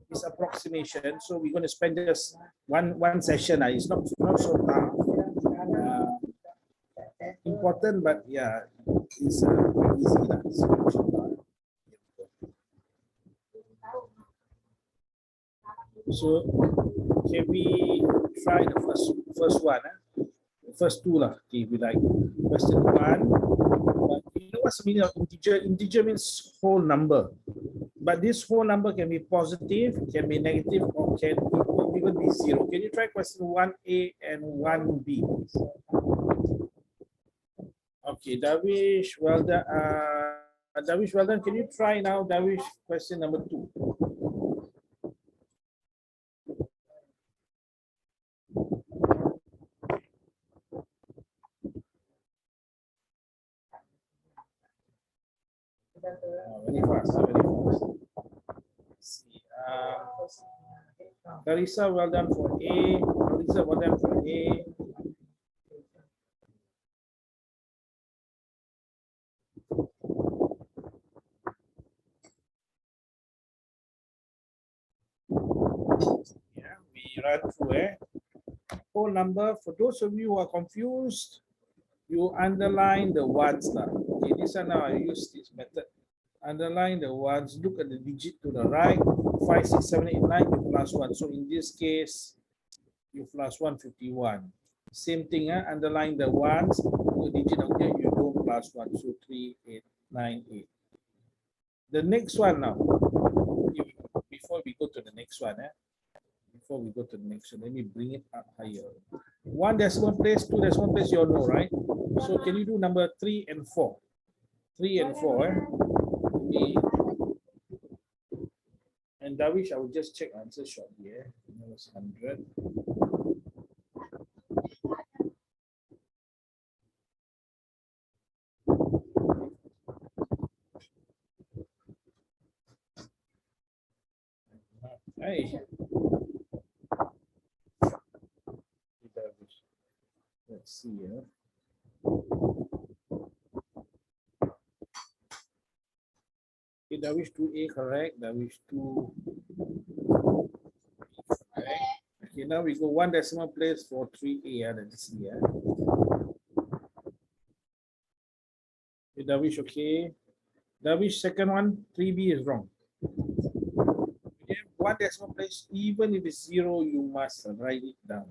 It's approximation. So we're going to spend just one session. It's not so tough. Important, but yeah, it's easy. So can we try the first one? The first two lah. Okay, we like question one. But you know what's the meaning of integer? Integer means whole number. But this whole number can be positive, can be negative, or can even be zero. Can you try question 1A and 1B? Okay, Darwish, well done. Darwish, well done. Can you try now, Darwish, question number 2? Very fast, very fast. Let's see. Carissa, well done for A. Carissa, well done for A. Yeah, we run through whole number. For those of you who are confused, you underline the ones now. Okay, this one now I use this method. Underline the ones, look at the digit to the right, 5, 6, 7, 8, 9, you plus 1. So in this case, you plus 151. Same thing, underline the ones, the digit out here, you don't plus 1. So 3, 8, 9, 8. The next one now, before we go to the next one, let me bring it up higher. 1 decimal place, 2 decimal place, you all know, right? So can you do number 3 and 4? 3 and 4, And Darwish, I will just check answer short here. That was 100. Hey. Let's see here. Okay, Darwish 2A correct. Darwish 2 correct. Okay, now we go 1 decimal place for 3A. Let's see here. Okay, Darwish, okay. Darwish, second one, 3B is wrong. 1 decimal place, even if it's 0, you must write it down.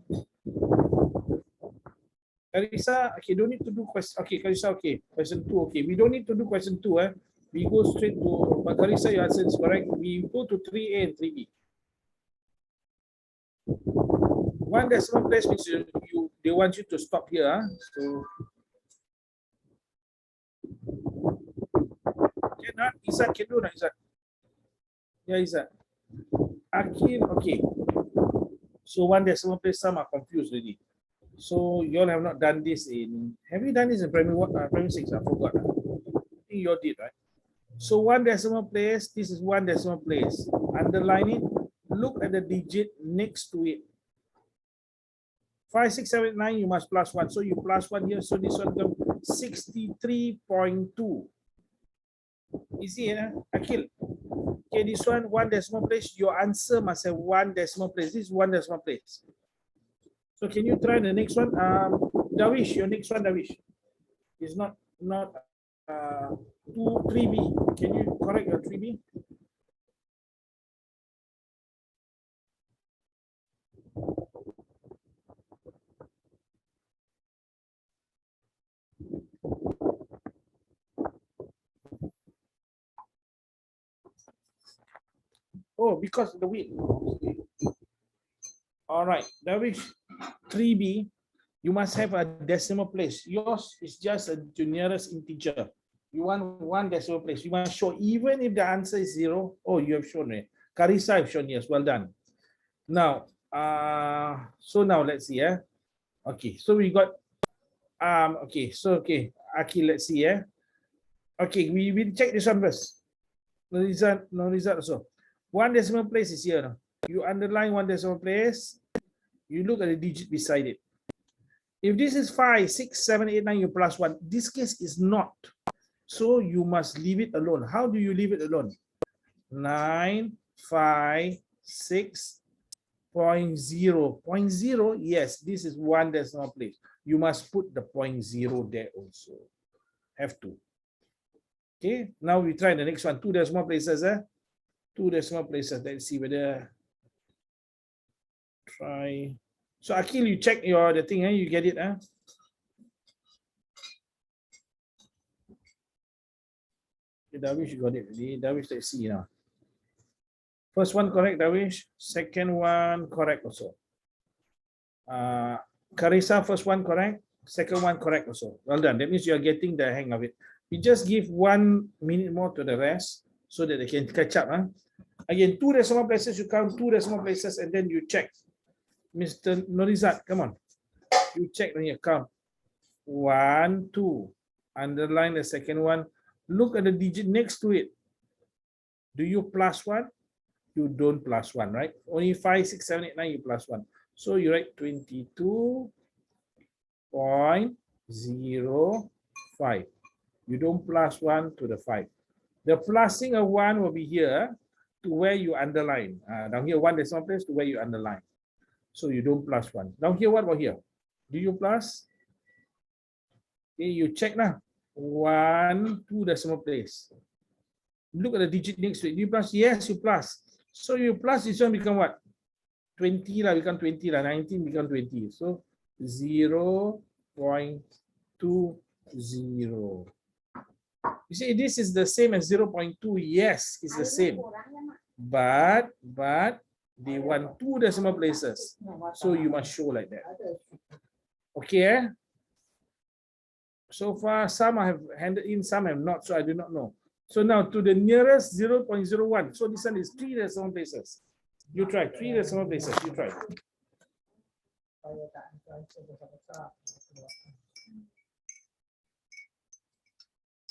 Carissa, okay, don't need to do question. Okay, Carissa, okay. Question 2, okay. We don't need to do question 2, We go straight to, but Carissa, your answer is correct. We go to 3A and 3B. 1 decimal place means they want you to stop here. So, cannot, Izzat can do, Izzat. Yeah, Izzat. Akil, okay. So 1 decimal place, some are confused already. So you all have not done this in, have you done this in primary 6? I forgot. I think you all did, right? So 1 decimal place, this is 1 decimal place. Underline it, look at the digit next to it. 5, 6, 7, 9, you must plus 1. So you plus 1 here, so this one becomes 63.2. Easy, Akil? Okay, this one, 1 decimal place, your answer must have 1 decimal place. This is 1 decimal place. So can you try the next one? Darwish, your next one, Darwish. Is not 3B. Can you correct your 3B? Oh, because of the width. All right, Darwish, 3B, you must have a decimal place. Yours is just a nearest integer. You want 1 decimal place. You must show, even if the answer is 0. Oh, you have shown it. Carissa have shown, yes, well done. Now, so now let's see. Okay, so we got, okay, Akil, let's see. Okay, we will check this one first. No result also. 1 decimal place is here. You underline 1 decimal place. You look at the digit beside it. If this is 5, 6, 7, 8, 9, you plus 1. This case is not. So you must leave it alone. How do you leave it alone? 956.0. 0.0, yes, this is one decimal place. You must put the 0.0 there also. Have to. Okay, now we try the next one. Two decimal places. Two decimal places. Let's see whether try. So Akil, you check your the thing, you get it, Darwish, you got it already. Darwish, let's see now. First one correct, Darwish. Second one correct also. Carissa, first one correct. Second one correct also. Well done. That means you are getting the hang of it. We just give 1 minute more to the rest so that they can catch up. Again, two decimal places, you count two decimal places and then you check. Mr. Norizat, come on. You check on your count. 1, 2. Underline the second one. Look at the digit next to it. Do you plus 1? You don't plus 1, right? Only 5, 6, 7, 8, 9, you plus 1. So you write 22.05. You don't plus 1 to the 5. The plusing of 1 will be here to where you underline. Down here, 1 decimal place to where you underline. So you don't plus 1. Down here, what about here? Do you plus? Okay, you check now. 1, 2 decimal place. Look at the digit next to it. Do you plus? Yes, you plus. So you plus this one become what? 20 lah, become 20 lah. 19 become 20. So 0.20. You see, this is the same as 0.2. Yes, it's the same. But they want 2 decimal places. So you must show like that. Okay. So far, some have handed in, some have not. So I do not know. So now to the nearest 0.01. So this one is 3 decimal places. You try 3 decimal places. You try.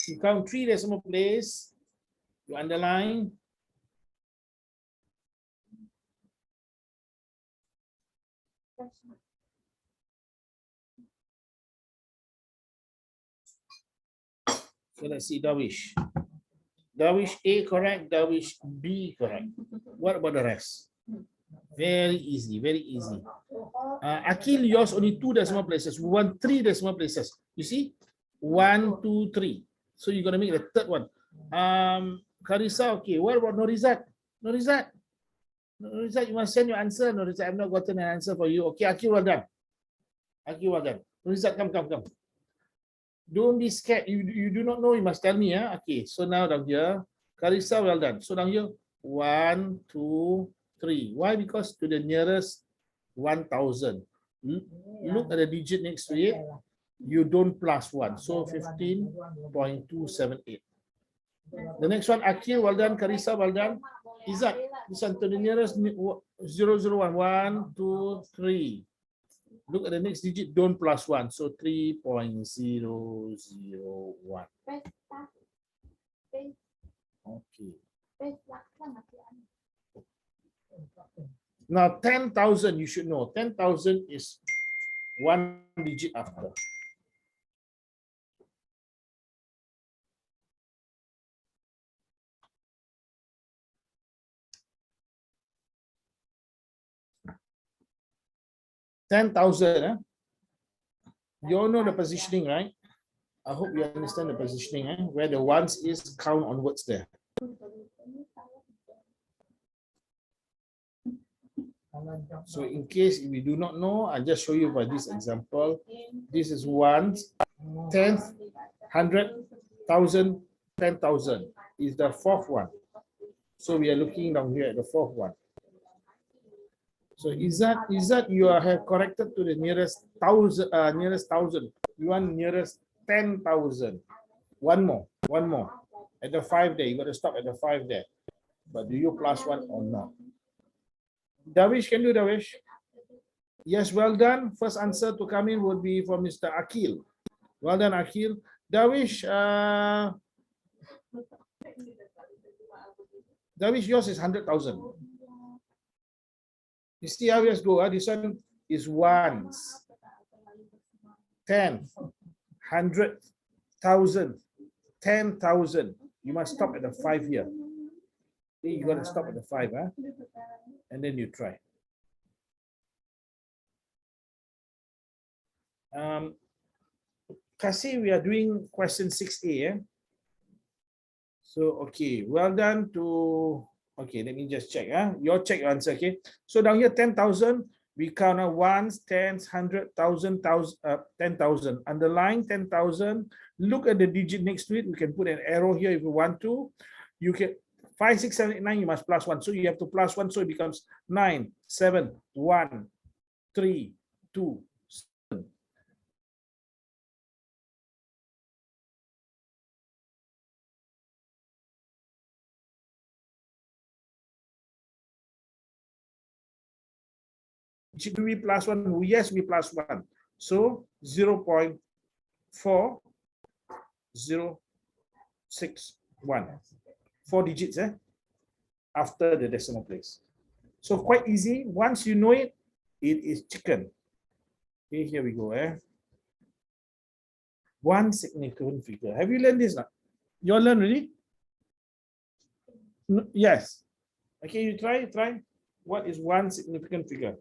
You count 3 decimal place. You underline. So let's see, Darwish. Darwish A correct, Darwish B correct. What about the rest? Very easy, very easy. Akil, yours only 2 decimal places. We want 3 decimal places. You see? 1, 2, 3. So you're gonna make the third one. Carissa, okay. What about Norizat? Norizat, you must send your answer. Norizat, I've not gotten an answer for you. Okay, Akil, well done. Akil, well done. Norizat, come. Don't be scared. You do not know, you must tell me. Okay, so now down here, Carissa, well done. So down here, 1, 2, 3. Why? Because to the nearest 1,000. Look at the digit next to it. You don't plus 1. So 15.278. The next one, Akil, well done. Carissa, well done. Izzat, this one to the nearest 001. 1, 2, 3. Look at the next digit, don't plus 1. So 3.001. Okay. Now 10,000, you should know. 10,000 is 1 digit after. $10,000. You all know the positioning, right? I hope you understand the positioning. Where the ones is, count onwards there. So in case we do not know, I'll just show you by this example. This is ones, 10th, 100, 1,000, 10,000 is the 4th one. So we are looking down here at the 4th one. So Izzat, you have corrected to the nearest 1,000. You want nearest 10,000. One more. At the 5 there, you got to stop at the 5 there. But do you plus 1 or not? Darwish, can you do Darwish? Yes, well done. First answer to come in would be for Mr. Akil. Well done, Akil. Darwish, yours is 100,000. You see how we go? This one is ones, 10, 100, 1,000, 10,000. You must stop at the 5 here. You got to stop at the 5, huh? And then you try. Kasi, we are doing question 6A. Eh? So, okay, well done to, okay, let me just check. Your check your answer, okay? So down here, 10,000, we count ones, tens, 100,000, 10,000. Underline 10,000. Look at the digit next to it. We can put an arrow here if you want to. You can 5, 6, 7, 8, 9. You must plus 1. So you have to plus 1. So it becomes 9, 7, 1, 3, 2, 7. Should we plus 1? Yes, we plus 1. So 0.4061. 4 digits after the decimal place. So quite easy. Once you know it, it is chicken. Okay, here we go. One significant figure. Have you learned this now? You all learned already? No, yes. Okay, you try. What is one significant figure?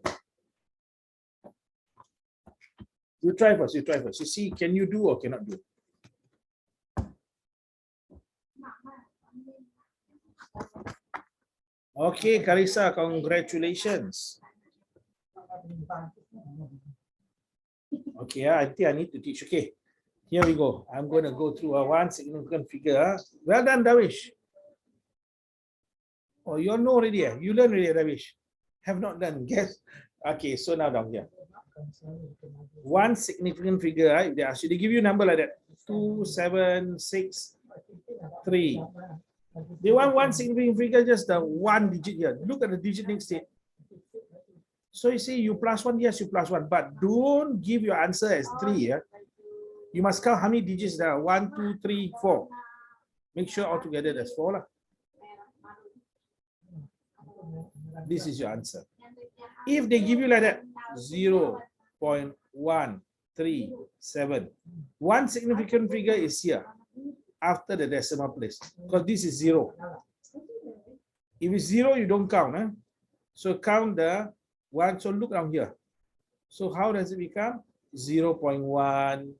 You try first. You see, can you do or cannot do? Okay, Carissa, congratulations. Okay, I think I need to teach. Okay, here we go. I'm going to go through one significant figure. Well done, Davish. Oh, you all know already. You learned already, Davish. Have not done. Guess. Okay, so now down here. One significant figure, if they ask you, they give you a number like that. 2, 7, 6, 3. They want one significant figure, just the one digit here. Look at the digit next to it. So you see, you plus 1, yes, you plus 1, but don't give your answer as 3. Yeah? You must count how many digits there are. 1, 2, 3, 4. Make sure altogether there's 4. Lah. This is your answer. If they give you like that, 0.137. One significant figure is here after the decimal place, because this is 0. If it's 0, you don't count. So count the 1. So look down here. So how does it become? 0.1.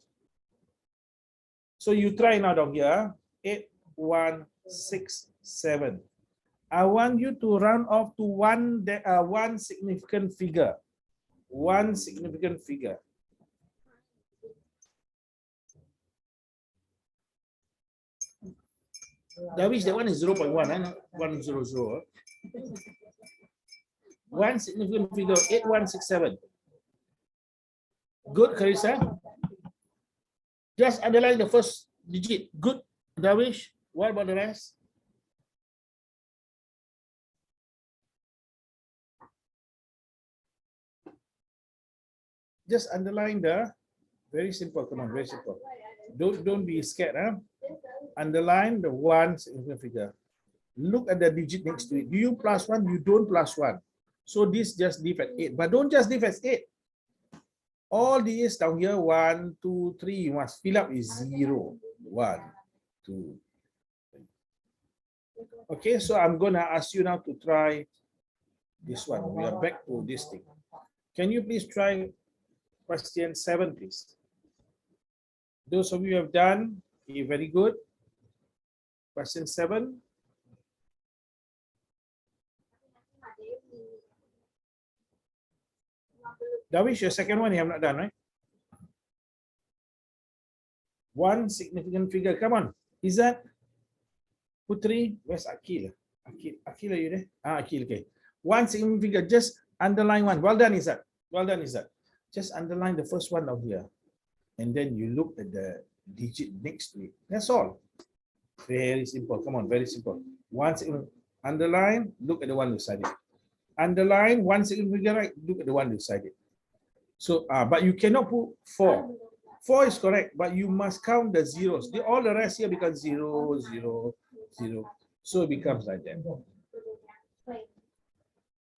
So you try now down here. 8167. I want you to round off to one significant figure. One significant figure. Davish, that one is 0.1, not 100. One significant figure, 8167. Good, Carissa. Just underline the first digit. Good, Davish. What about the rest? Just underline the, very simple, come on, very simple. Don't be scared. Underline the one significant figure. Look at the digit next to it. Do you plus 1? You don't plus 1. So this just leave at 8. But don't just leave as 8. All these down here, 1, 2, 3, you must fill up is 0. 1, 2, 3. Okay, so I'm gonna ask you now to try this one. We are back to this thing. Can you please try question 7, please? Those of you who have done, very good. Question 7. Davish, your second one you have not done, right? One significant figure. Come on. Is that Putri? Where's Akil? Akil, are you there? Akil, okay. One significant figure. Just underline one. Well done, Izzat. Well done, Izzat. Just underline the first one down here. And then you look at the digit next to it. That's all. Very simple. Come on, very simple. Once underline, look at the one beside it. Underline one significant figure, right? Look at the one beside it. So, but you cannot put 4. 4 is correct, but you must count the zeros. All the rest here becomes 0, 0, 0. So it becomes like that.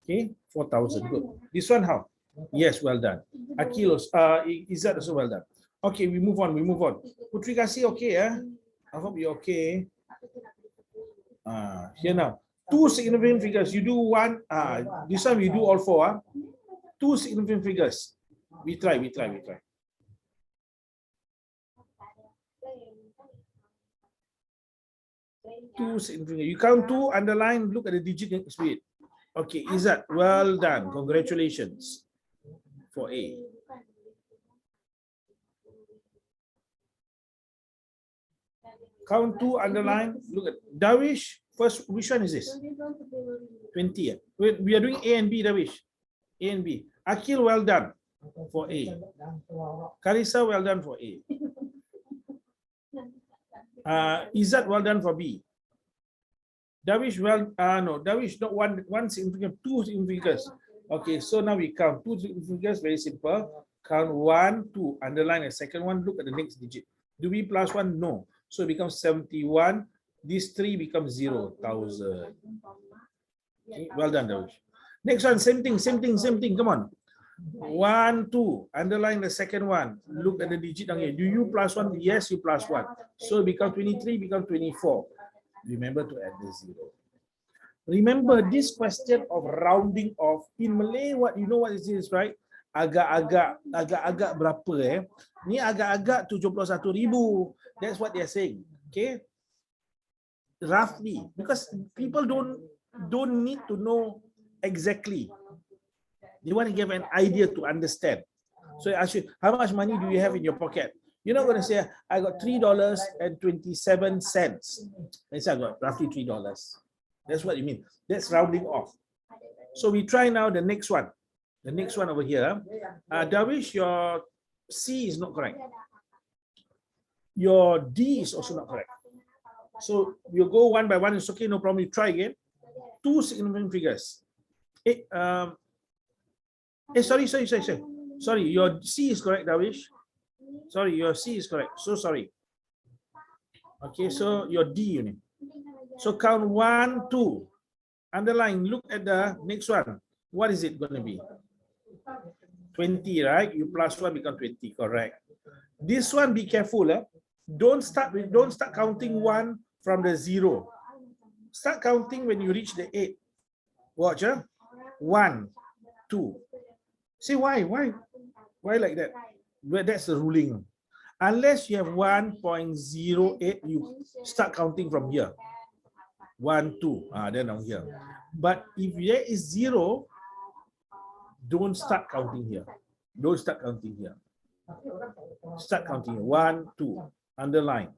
Okay, 4,000. Good. This one how? Yes, well done. Akilos, Izzat also well done. Okay, we move on. Putri Kasih, okay, I hope you're okay. Here now. Two significant figures. You do one. This time we do all four. Two significant figures. We try. Two significant. You count two, underline, look at the digit next to it. Okay, Izzat, well done. Congratulations for A. Count two, underline, look at Darwish. First, which one is this? 20. We are doing A and B, Darwish. A and B. Akil, well done for A. Karisa, well done for A. Izzat, well done for B. Darwish, Darwish, not one significant, two significant. Okay, so now we count two significant, very simple. Count 1, 2, underline the second one, look at the next digit. Do we plus 1? No. So it becomes 71. This 3 becomes 0,000. Okay, well done, Darwish. Next one, same thing. Come on. 1, 2, underline the second one. Look at the digit down here. Do you plus 1? Yes, you plus 1. So it becomes 23, becomes 24. Remember to add the 0. Remember this question of rounding off. In Malay, what you know what it is, right? Agak-agak berapa Ni agak-agak 71,000. That's what they're saying. Okay? Roughly. Because people don't need to know exactly. They want to give an idea to understand. So I ask you, how much money do you have in your pocket? You're not going to say, I got $3.27. I say I got roughly $3. That's what you mean. That's rounding off. So we try now the next one. The next one over here. Darwish, your C is not correct. Your D is also not correct. So we'll go one by one. It's okay, no problem. You try again. Two significant figures. Sorry. Sorry, your C is correct, Darwish. Sorry, your C is correct. So sorry. Okay, so your D unit. So count 1, 2. Underline, look at the next one. What is it going to be? 20, right? You plus 1 become 20, correct. This one, be careful. Don't start counting 1 from the 0. Start counting when you reach the 8. Watch, 1, 2. See why? Why like that? Well, that's the ruling. Unless you have 1.08, you start counting from here. 1, 2. Then down here. But if there is 0, don't start counting here. Don't start counting here. Start counting here. 1, 2. Underline.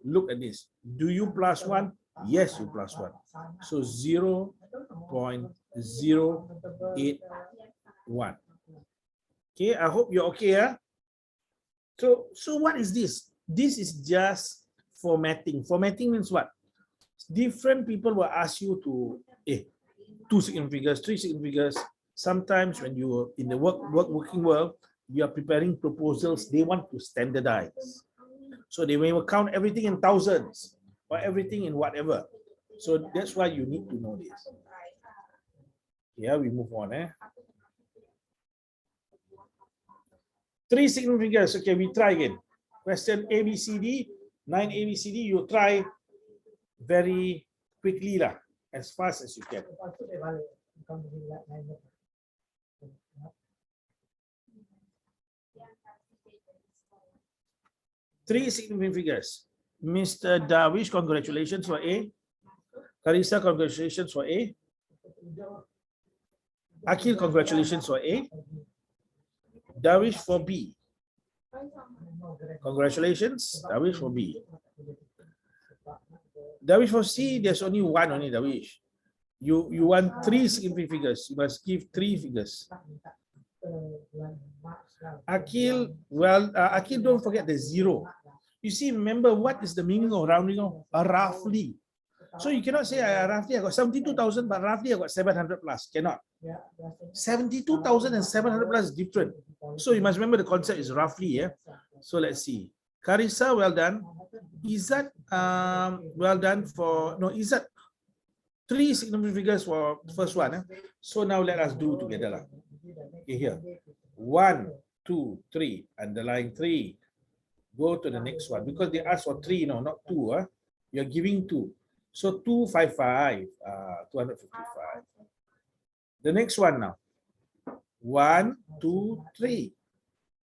Look at this. Do you plus 1? Yes, you plus 1. So 0.081. Okay, I hope you're okay. So what is this? This is just formatting. Formatting means what? Different people will ask you to 2 significant figures, 3 significant figures. Sometimes when you're in the working world, you are preparing proposals, they want to standardize. So they will count everything in thousands or everything in whatever. So that's why you need to know this. Yeah, we move on. 3 significant figures. Okay, we try again. Question A, B, C, D. 9 A, B, C, D. You try very quickly lah, as fast as you can. Three significant figures. Mr. Darwish, congratulations for A. Karisa, congratulations for A. Akil, congratulations for A. Darwish for B. Congratulations, Darwish for B. Darwish for C, there's only one only, Darwish. You want 3 significant figures. You must give 3 figures. Akil, well, Akil, don't forget the 0. You see, remember what is the meaning of rounding off? Roughly. So you cannot say roughly I got 72,000, but roughly I got 700 plus. Cannot. 72,000 and 700 plus is different. So you must remember the concept is roughly. So let's see. Karisa, well done. Izzat, well done for Izzat. 3 significant figures for the first one. So now let us do together. Okay, here. 1, 2, 3. Underline 3. Go to the next one because they asked for 3, not 2. You're giving 2. So 255, 255. The next one now. 1, 2, 3.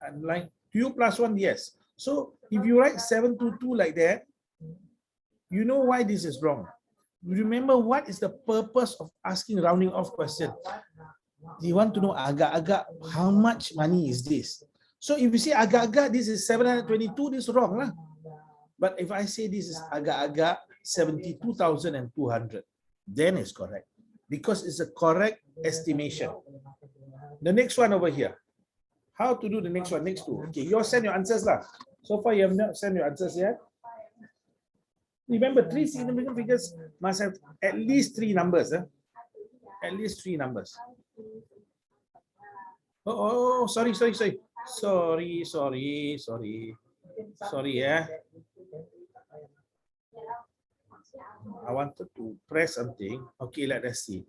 And like 2 plus 1, yes. So if you write 722 like that, you know why this is wrong. Remember what is the purpose of asking rounding off question? You want to know agak-agak how much money is this? So if you say agak-agak this is 722, this is wrong lah. But if I say this is agak-agak 72,200, then it's correct because it's a correct estimation. The next one over here. How to do the next one? Next two. Okay, you send your answers lah. So far you have not sent your answers yet. Remember, 3 significant figures must have at least 3 numbers. At least 3 numbers. Oh, sorry. Sorry, yeah. I wanted to press something. Okay, let us see.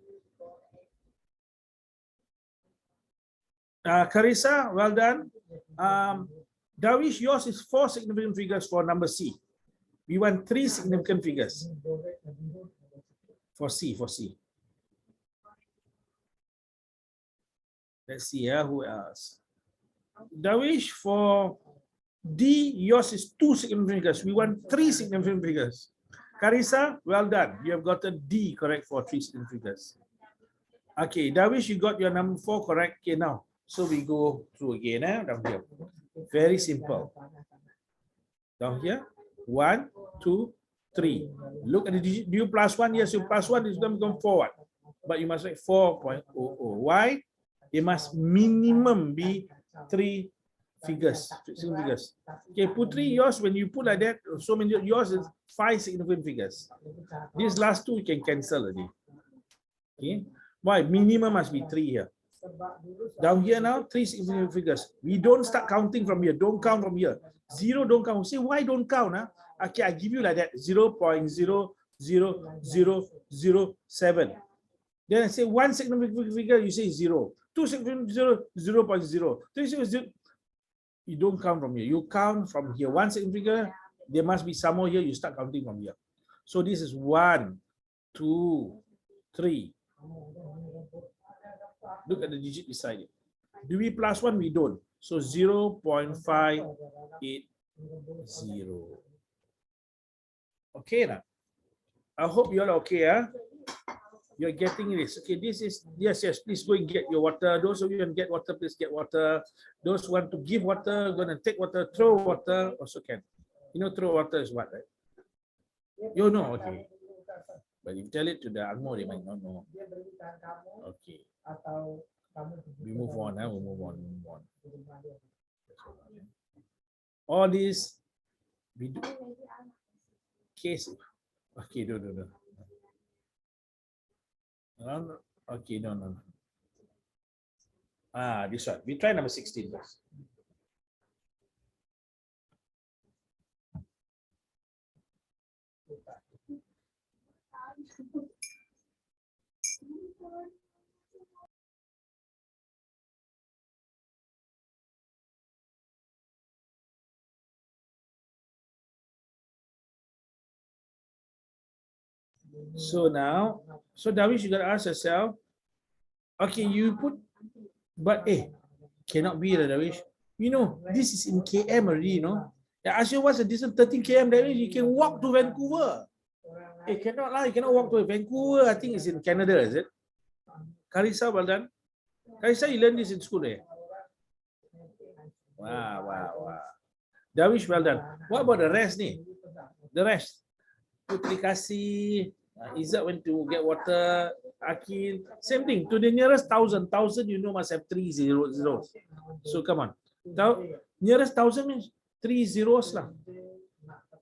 Carissa, well done. Darwish, yours is 4 significant figures for number C. We want 3 significant figures for C. Let's see, who else? Darwish, for D, yours is 2 significant figures. We want 3 significant figures. Carissa, well done. You have gotten D correct for 3 significant figures. Okay, Darwish, you got your number 4 correct. Okay, now. So we go through again, down here. Very simple. Down here, 1, 2, 3. Look at the digit. Do you plus 1? Yes, you plus 1 is going to become 4. But you must write 4.00. Why? It must minimum be 3 figures. Okay, Putri, yours, when you put like that, so many, yours is 5 significant figures. These last 2 you can cancel already. Okay. Why? Minimum must be 3 here. Down here now, 3 significant figures. We don't start counting from here. Don't count from here. 0, don't count. Say, why don't count? Okay, I give you like that. 0.00007. Then I say 1 significant figure, you say 0. 2 significant 0, 0.0. 3 significant, you don't count from here. You count from here. 1 significant figure, there must be some more here. You start counting from here. So this is 1, 2, 3. Look at the digit beside it. Do we plus 1? We don't. So 0.580. Okay now. I hope you all okay. You're getting this. Okay, this is, yes, please go and get your water. Those of you who get water, please get water. Those who want to give water, gonna take water, throw water, also can. You know, throw water is what, right? You know, okay. But if you tell it to the Angmo, they might not know. Okay. We move on, we move on. All these, we do. Case. Okay, no. Okay, no. This one. We try number 16 first. So now, Darwish, you gotta ask yourself, okay, you put, but cannot be, Darwish. You know, this is in KM already, you know. I ask you what's the distance, 13 km, Darwish, you can walk to Vancouver. Cannot lie, you cannot walk to Vancouver. I think it's in Canada, is it? Carissa, well done. Carissa, you learned this in school, Wow. Darwish, well done. What about the rest, The rest. Putri Kasih, Izzat went to get water, Akil, same thing. To the nearest 1,000, you know must have 3 zeros. So come on. Nearest 1,000 means 3 zeros lah.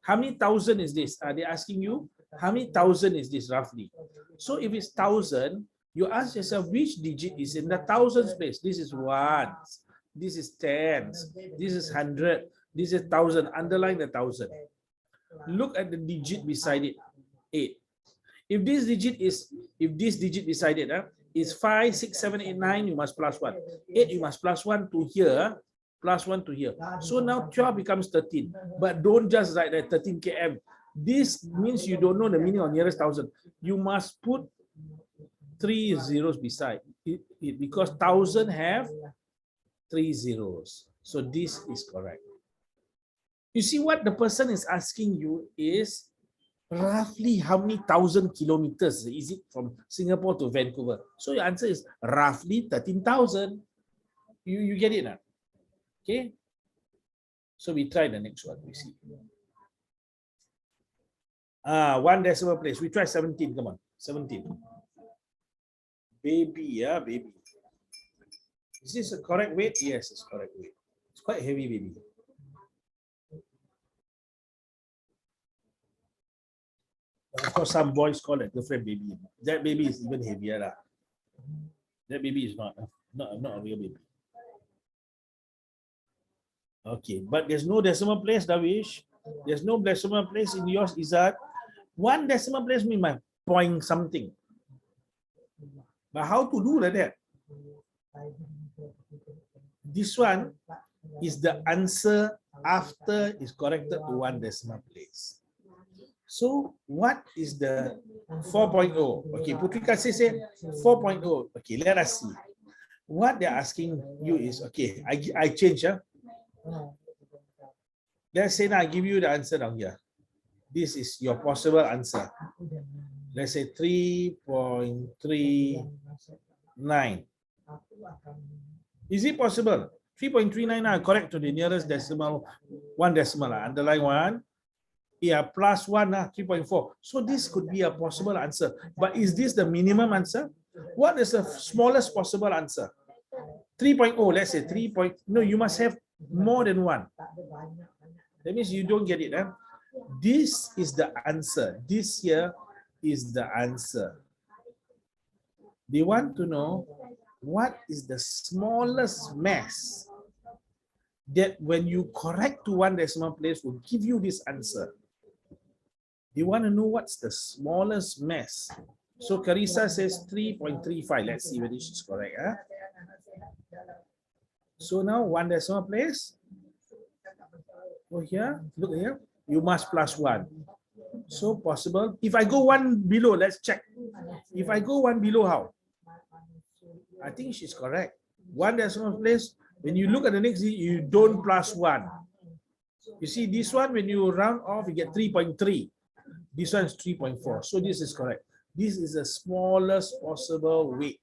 How many 1,000 is this? They're asking you, how many 1,000 is this roughly? So if it's 1,000, you ask yourself which digit is in the thousands place. This is ones, this is tens, this is 100, this is 1,000. Underline the 1,000. Look at the digit beside it, 8. If this digit beside it is 5, 6, 7, 8, 9, you must plus 1. 8, you must plus 1 to here, plus 1 to here. So now 12 becomes 13. But don't just write that 13 km. This means you don't know the meaning of nearest thousand. You must put 3 zeros beside it, because thousand have 3 zeros. So this is correct. You see what the person is asking you is roughly how many thousand kilometers is it from Singapore to Vancouver? So your answer is roughly 13,000. You get it now? Okay. So we try the next one. We see. One decimal place. We try 17. Come on, 17. Baby, yeah, baby. Is this a correct weight? Yes, it's correct weight. It's quite heavy, baby. Of course, some boys call it girlfriend baby. That baby is even heavier. That baby is not a real baby. Okay, but there's no decimal place, Davish. There's no decimal place in yours, Izzat. One decimal place means my point something. But how to do like that? This one is the answer after is corrected to one decimal place. So what is the 4.0? Okay, Putri Kasih said 4.0. Okay, let us see. What they're asking you is, okay, I change. Let's say now I give you the answer down here. This is your possible answer. Let's say 3.39. Is it possible? 3.39 are correct to the nearest decimal, one decimal. Underline one. Yeah, plus one, 3.4. So this could be a possible answer. But is this the minimum answer? What is the smallest possible answer? 3.0, let's say 3. No, you must have more than one. That means you don't get it. This is the answer. This here is the answer. They want to know what is the smallest mass that when you correct to one decimal place will give you this answer. They want to know what's the smallest mass. So Carissa says 3.35. Let's see whether she's correct. So now one decimal place. Oh, here, look here. You must plus one. So possible. If I go one below, let's check. If I go one below, how? I think she's correct. One decimal place. When you look at the next, you don't plus one. You see this one, when you round off, you get 3.3. This one is 3.4. So this is correct. This is the smallest possible weight.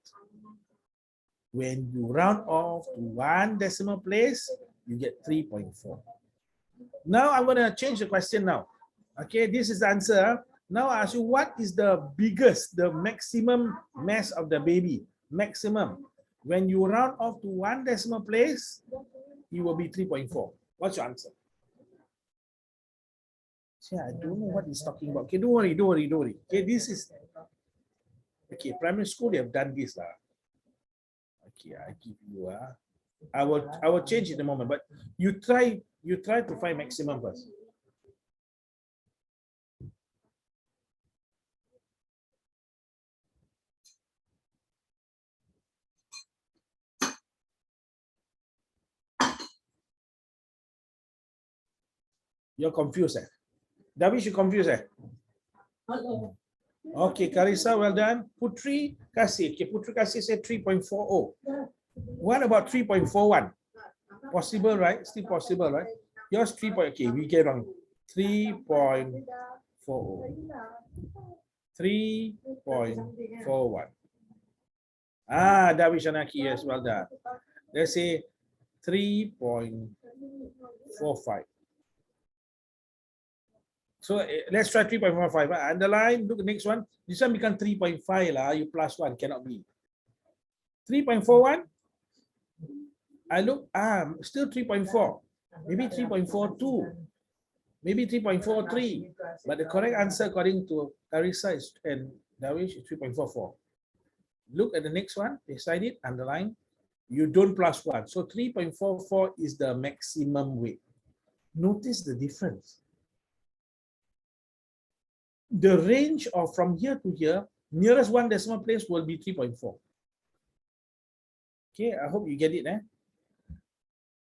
When you round off to one decimal place, you get 3.4. Now I'm going to change the question now. Okay, this is the answer. Now I ask you, what is the biggest, the maximum mass of the baby? Maximum. When you round off to one decimal place, it will be 3.4. What's your answer? Yeah, I don't know what he's talking about. Okay, don't worry. Okay, this is okay. Primary school, they have done this lah. Okay, I give you I will change in a moment, but you try to find maximum first. You're confused, Davish, you're confused, Okay, Carissa, well done. Putri Kasih. Okay, Putri Kasih said 3.40. What about 3.41? Possible, right? Still possible, right? Yours 3. Okay, we get on 3.40. 3.41. Davish Anaki, yes, well done. Let's say 3.45. So let's try 3.45. Underline, look at the next one. This one become 3.5 lah. You plus one, cannot be. 3.41. I look, still 3.4. Maybe 3.42. Maybe 3.43. But the correct answer according to Carissa and Davish is 3.44. Look at the next one. Beside it, underline. You don't plus one. So 3.44 is the maximum weight. Notice the difference. The range of from here to here, nearest one decimal place will be 3.4. Okay, I hope you get it.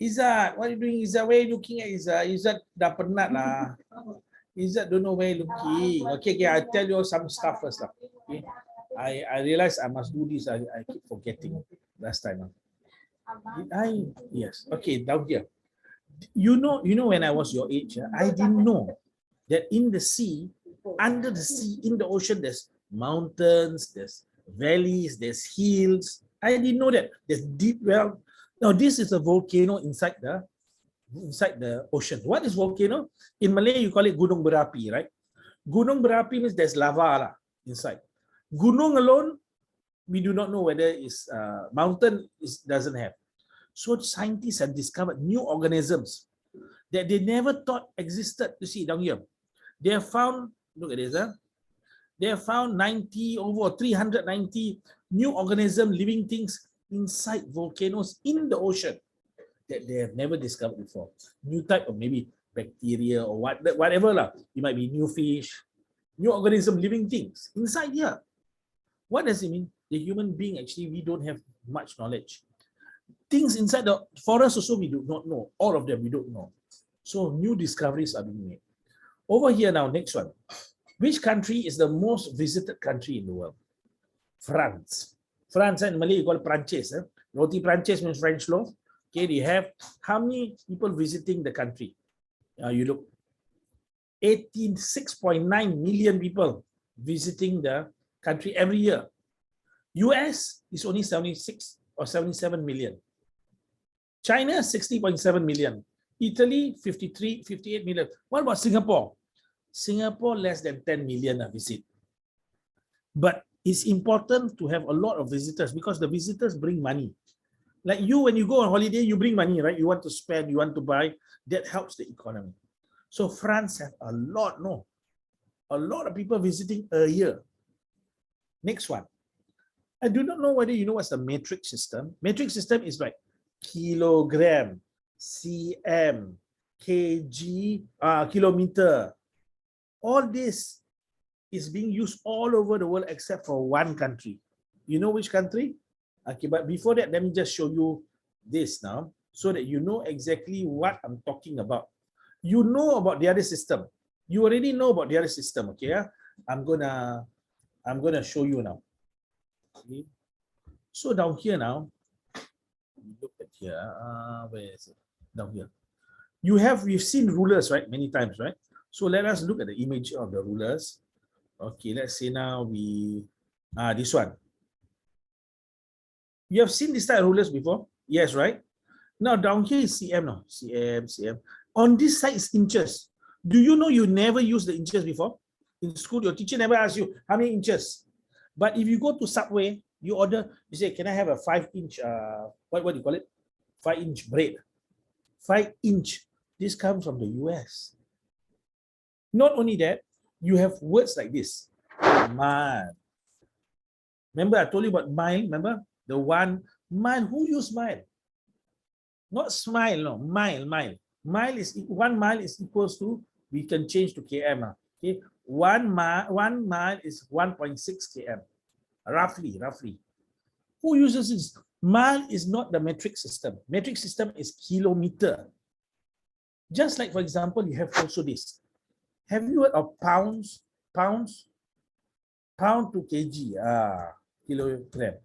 Izzat, what are you doing? Izzat, where are you looking at Izzat? Izzat dah penat lah. Izzat don't know where looking. Okay, okay, I'll tell you some stuff first. Okay. I realize I must do this. I keep forgetting last time. Did I? Yes. Okay, down here. You know when I was your age, I didn't know that in the sea, under the sea, in the ocean, there's mountains, there's valleys, there's hills. I didn't know that. There's deep well. Now this is a volcano inside the ocean. What is volcano? In Malay, you call it gunung berapi, right? Gunung berapi means there's lava lah inside. Gunung alone, we do not know whether it's mountain doesn't have. So scientists have discovered new organisms that they never thought existed. You see down here, they have found, look at this, they have found 90 over 390 new organism, living things inside volcanoes in the ocean that they have never discovered before. New type of maybe bacteria or whatever lah. It might be new fish, new organism, living things inside here. What does it mean? The human being, actually, we don't have much knowledge. Things inside the forest also we do not know. All of them we don't know. So new discoveries are being made. Over here now, next one. Which country is the most visited country in the world? France. France, in Malay you call it Prancis. Roti Prancis means French loaf. Okay, they have how many people visiting the country? You look, 86.9 million people visiting the country every year. US is only 76 or 77 million. China, 60.7 million. Italy, 58 million. What about Singapore? Singapore, less than 10 million visit. But it's important to have a lot of visitors because the visitors bring money. Like you, when you go on holiday, you bring money, right? You want to spend, you want to buy. That helps the economy. So France have a lot of people visiting a year. Next one. I do not know whether you know what's the metric system. Metric system is like kilogram, cm, kg, kilometer. All this is being used all over the world except for one country. You know which country? Okay, but before that, let me just show you this now so that you know exactly what I'm talking about. You know about the other system. You already know about the other system, okay? I'm gonna show you now. Okay. So down here now, look at here. Where is it? Down here. We've seen rulers, right? Many times, right? So let us look at the image of the rulers. Okay, let's say now this one. You have seen this type of rulers before? Yes, right? Now down here is cm now. cm. On this side is inches. Do you know you never used the inches before? In school, your teacher never asked you how many inches. But if you go to Subway, you order, you say, can I have a 5-inch, what do you call it? 5-inch bread. 5-inch. This comes from the US. Not only that, you have words like this. Mile. Remember, I told you about mile, remember? The one mile. Who used mile? Not smile, no. Mile. 1 mile is equals to, we can change to km. Okay, 1 mile is 1.6 km. Roughly. Who uses this? Mile is not the metric system. Metric system is kilometer. Just like, for example, you have also this. Have you heard of pounds? Pounds? Pound to kg. Kilogram.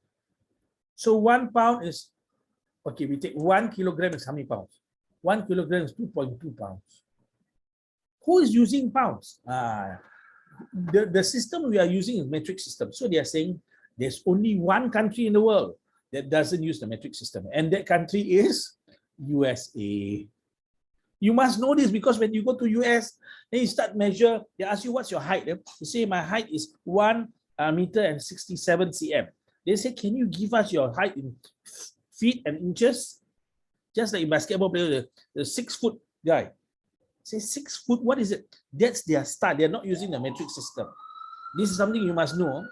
So 1 pound is, okay, we take 1 kilogram is how many pounds? 1 kilogram is 2.2 pounds. Who is using pounds? The system we are using is metric system. So they are saying there's only one country in the world that doesn't use the metric system. And that country is USA. You must know this because when you go to US, then you start measure, they ask you, what's your height? You say, my height is 1 meter and 67 cm. They say, can you give us your height in feet and inches? Just like a basketball player, the 6-foot guy. Say 6 foot, what is it? That's their start. They're not using the metric system. This is something you must know.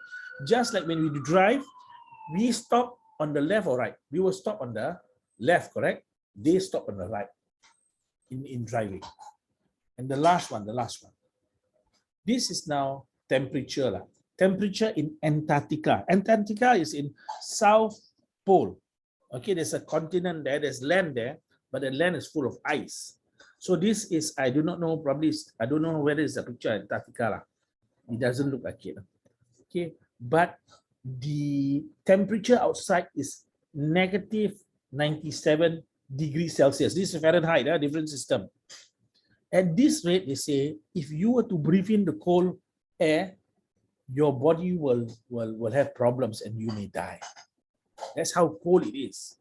Just like when we drive, we stop on the left or right. We will stop on the left, correct? They stop on the right in driving. And the last one. This is now temperature. Temperature in Antarctica. Antarctica is in South Pole. Okay, there's a continent there, there's land there, but the land is full of ice. So this is, I do not know, probably, I don't know whether it's a picture of Antarctica. It doesn't look like it. Okay, but the temperature outside is negative 97 degrees Celsius. This is Fahrenheit, different system. At this rate, they say, if you were to breathe in the cold air, your body will have problems and you may die. That's how cold it is.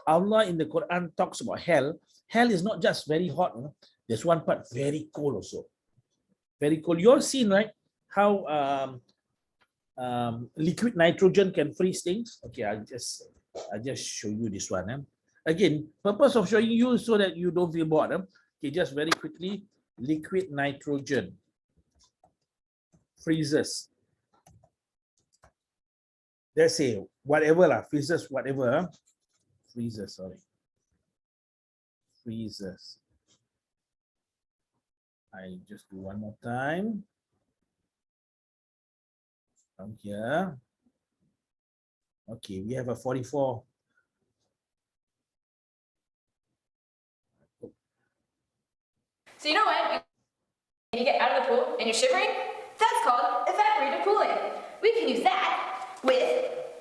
Allah in the Quran talks about hell. Hell is not just very hot. There's one part very cold also. Very cold. You all seen, right? How liquid nitrogen can freeze things. Okay, I'll just show you this one. Again, purpose of showing you so that you don't feel bored. Okay, just very quickly, liquid nitrogen freezes. Let's say whatever lah, freezes whatever. Freezes, sorry. Freezes. I just do one more time. From here. Okay, we have a 44. So you know when you get out of the pool and you're shivering? That's called evaporative cooling. We can use that with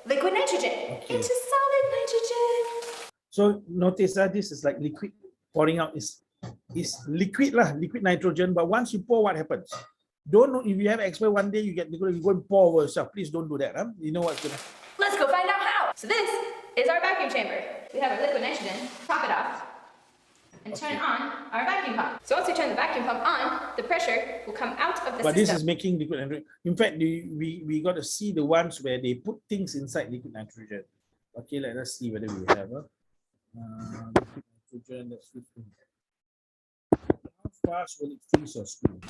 liquid nitrogen into solid nitrogen. So notice that this is like liquid pouring out is liquid lah, liquid nitrogen. But once you pour, what happens? Don't know if you have expert one day you get liquid, you go and pour over yourself. Please don't do that. You know what's gonna. Let's go find out how. So this is our vacuum chamber. We have our liquid nitrogen. Top it off and turn on our vacuum pump. So once we turn the vacuum pump on, the pressure will come out of the But system. this is making liquid nitrogen. In fact, we got to see the ones where they put things inside liquid nitrogen. Okay, let us see whether we have liquid nitrogen. Let's see. How fast will it freeze your screen?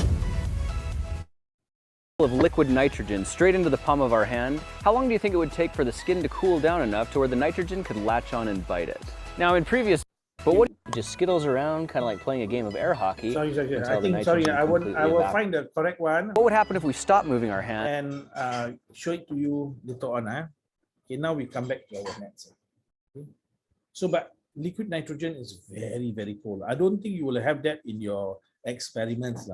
Of liquid nitrogen straight into the palm of our hand, how long do you think it would take for the skin to cool down enough to where the nitrogen could latch on and bite it? Now in previous, but what just skittles around kind of like playing a game of air hockey? Sorry. I think, sorry, I will find the correct one. What would happen if we stopped moving our hand? And show it to you later on. Okay, now we come back to our nets. Okay. So, but liquid nitrogen is very, very cold. I don't think you will have that in your experiments.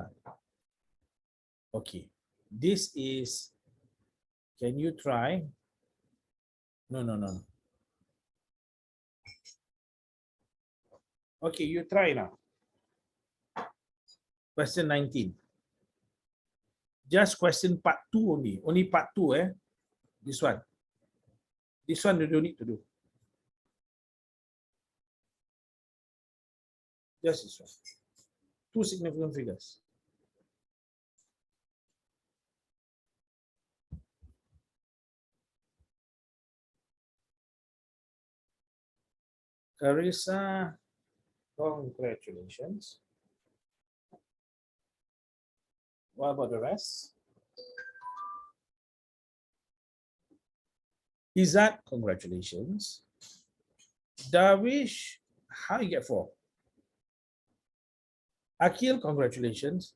Okay. This is, can you try? No. Okay, you try now. Question 19. Just question part 2 only. Only part 2, This one. This one you don't need to do. Just this one. 2 significant figures. Carissa, congratulations. What about the rest? Izzat, congratulations. Darwish, how you get 4? Akil, congratulations.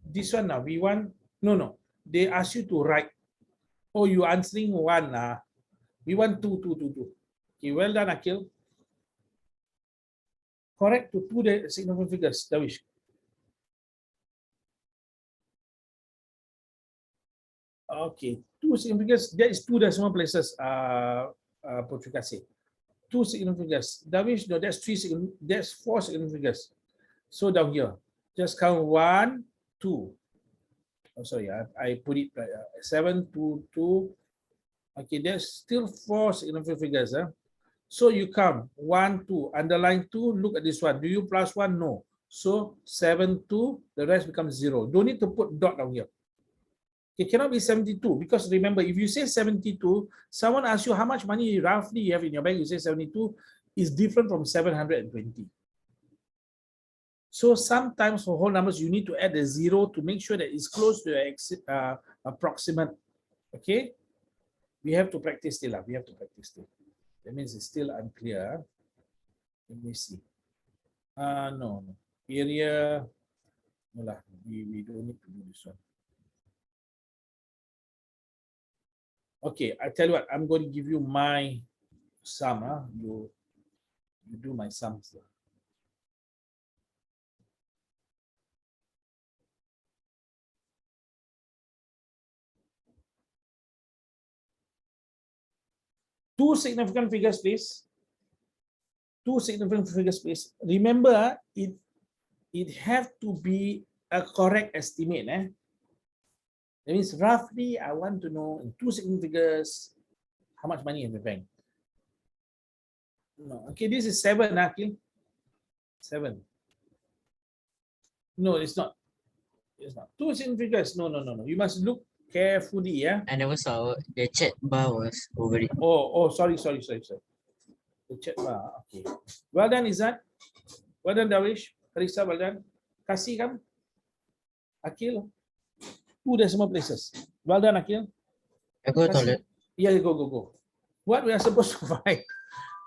This one now, we want, no. They ask you to write. Oh, you answering 1. We want 2. Okay, well done, Akil. Correct to 2 significant figures, Darwish. Okay, 2 significant figures. That is 2 decimal places, Putri Kasih. 2 significant figures. Darwish, no, that's 4 significant figures. So down here, just count 1, 2. Oh, sorry, I put it 7, 2, 2. Okay, there's still 4 significant figures. So you count 1, 2, underline 2, look at this one. Do you plus 1? No. So 7, 2, the rest becomes 0. Don't need to put dot down here. It cannot be 72 because remember, if you say 72, someone asks you how much money roughly you have in your bank, you say 72 is different from 720. So sometimes for whole numbers, you need to add a 0 to make sure that it's close to your approximate. Okay? We have to practice still. That means it's still unclear. Let me see. No. Area. No, we don't need to do this one. Okay, I tell you what, I'm going to give you my sum. You do my sums. Two significant figures, please. Two significant figures, please. Remember, it have to be a correct estimate. That means roughly, I want to know in two significant figures, how much money in the bank. No, okay, this is 7, Akil. 7. No, it's not. It's not. Two significant figures. No. You must look carefully, yeah. I never saw the chat bar was over it. Oh, sorry. The chat bar. Okay. Well done, Izzat. Well done, Darwish. Harissa, well done. Kasih kamu. Akil. 2 decimal places. Well done, Akil. I go Kasih. toilet. Yeah, go. What we are supposed to find?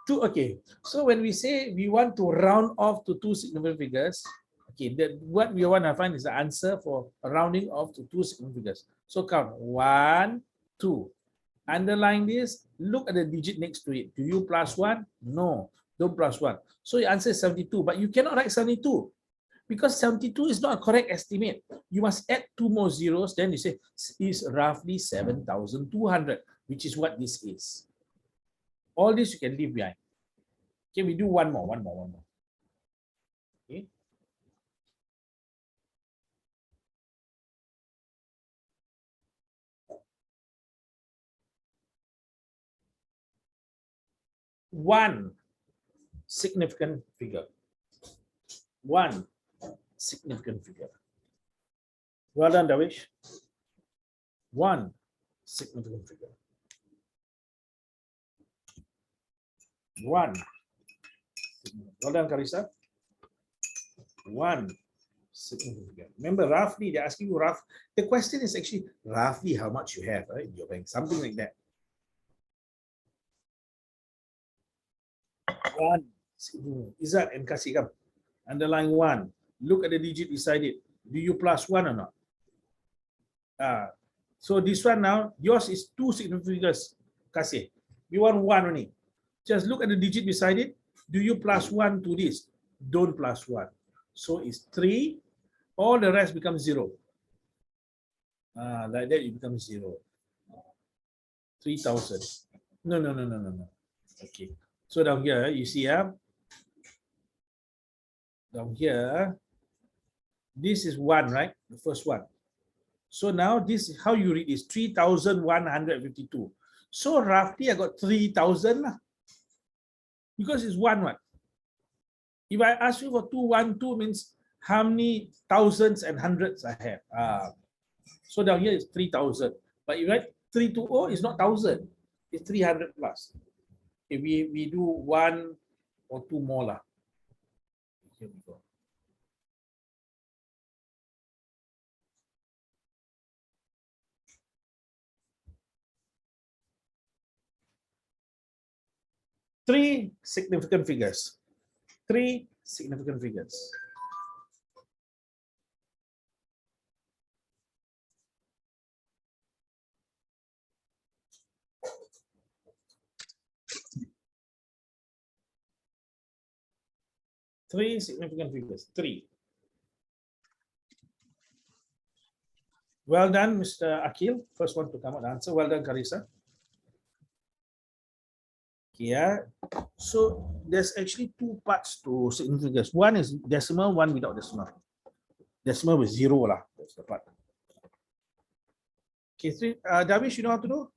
Two. Okay. So when we say we want to round off to two significant figures, okay, what we want to find is the answer for rounding off to two significant figures. So count 1, 2. Underline this. Look at the digit next to it. Do you plus 1? No, don't plus 1. So your answer is 72, but you cannot write 72 because 72 is not a correct estimate. You must add 2 more zeros. Then you say is roughly 7,200, which is what this is. All this you can leave behind. Okay, we do one more. Okay. One significant figure. One significant figure. Well done, Davish. One significant figure. One. Well done, Carissa. One significant figure. Remember, roughly, they're asking you rough. The question is actually roughly how much you have, right, in your bank, something like that. One. Izzat and Kasih, underline 1. Look at the digit beside it. Do you plus 1 or not? So this one now, yours is 2 significant figures, Kasih. We want 1 only. Just look at the digit beside it. Do you plus 1 to this? Don't plus 1. So it's 3. All the rest becomes 0. Like that, it becomes 0. 3,000. No. Okay. So down here, you see, down here, this is 1, right? The first one. So now this is how you read this, 3,152. So roughly I got 3,000 because it's 1. If I ask you for 212 means how many thousands and hundreds I have. So down here is 3,000. But if you write 320, it's not 1,000. It's 300 plus. Okay, we do 1 or 2 more lah. Here we go. Three significant figures. 3 significant figures. Three significant figures. 3. Well done, Mr. Akil. First one to come out answer. Well done, Carissa. Yeah. So there's actually 2 parts to significant figures. One is decimal, one without decimal. Decimal with 0 lah. That's the part. Okay, Davish, you know how to do?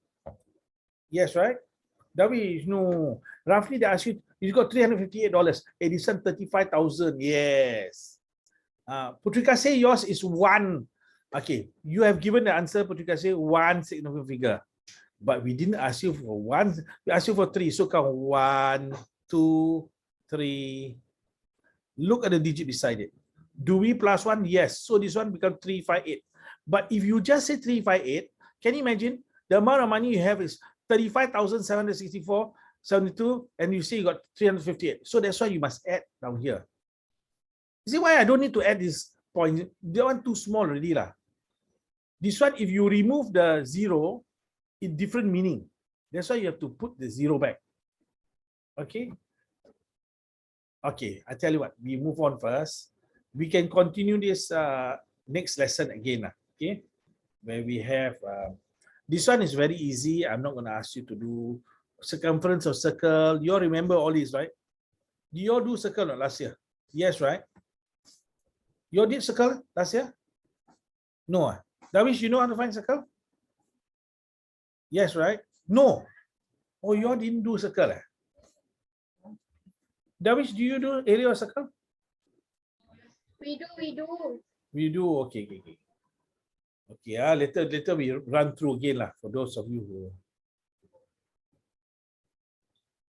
Yes, right? Davish, no. Roughly they ask you, you got $358. Edison 35,000. Yes. Putrika say yours is 1. Okay, you have given the answer, Putrika say 1 significant figure. But we didn't ask you for 1, we asked you for 3. So count 1, 2, 3. Look at the digit beside it. Do we plus 1? Yes. So this one becomes 358. But if you just say 358, can you imagine the amount of money you have is 35,764, 72, and you say you got 358. So that's why you must add down here. You see why I don't need to add this point? That one too small already lah. This one, if you remove the 0, it's different meaning. That's why you have to put the 0 back. Okay. Okay, I tell you what, we move on first. We can continue this next lesson again. Okay, where we have this one is very easy. I'm not going to ask you to do circumference of circle. You all remember all these, right? Do you all do circle last year? Yes, right? You all did circle last year? No. Darwish, you know how to find circle? Yes, right? No. Oh, you all didn't do circle. Darwish, do you do area of circle? We do. We do. Okay. Okay, later we run through again lah, for those of you who.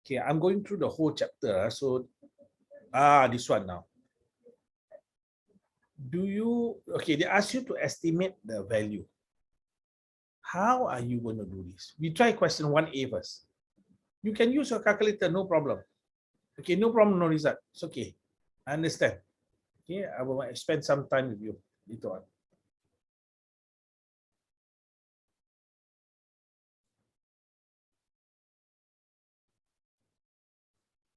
Okay, I'm going through the whole chapter. So, this one now. Okay, they ask you to estimate the value. How are you going to do this? We try question 1A first. You can use your calculator, no problem. Okay, no problem, no result. It's okay. I understand. Okay, I will spend some time with you later on.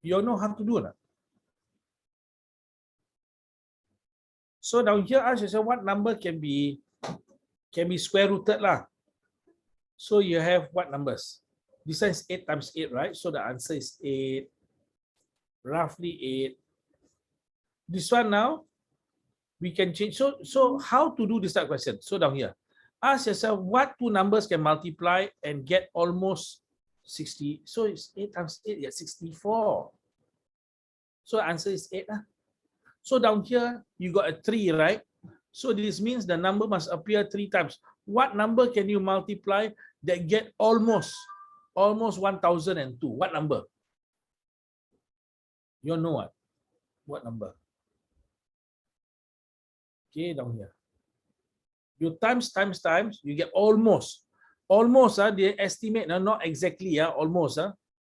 You all know how to do it. So down here, ask yourself what number can be square rooted lah. So you have what numbers? This is 8 times 8, right? So the answer is 8, roughly 8. This one now, we can change. So how to do this type of question? So down here, ask yourself what two numbers can multiply and get almost 60. So it's 8 times 8, yeah, 64. So the answer is 8. So down here, you got a 3, right? So this means the number must appear 3 times. What number can you multiply that get almost 1002? What number? You know what? What number? Okay, down here. You times, you get almost. Almost, they estimate, not exactly, almost.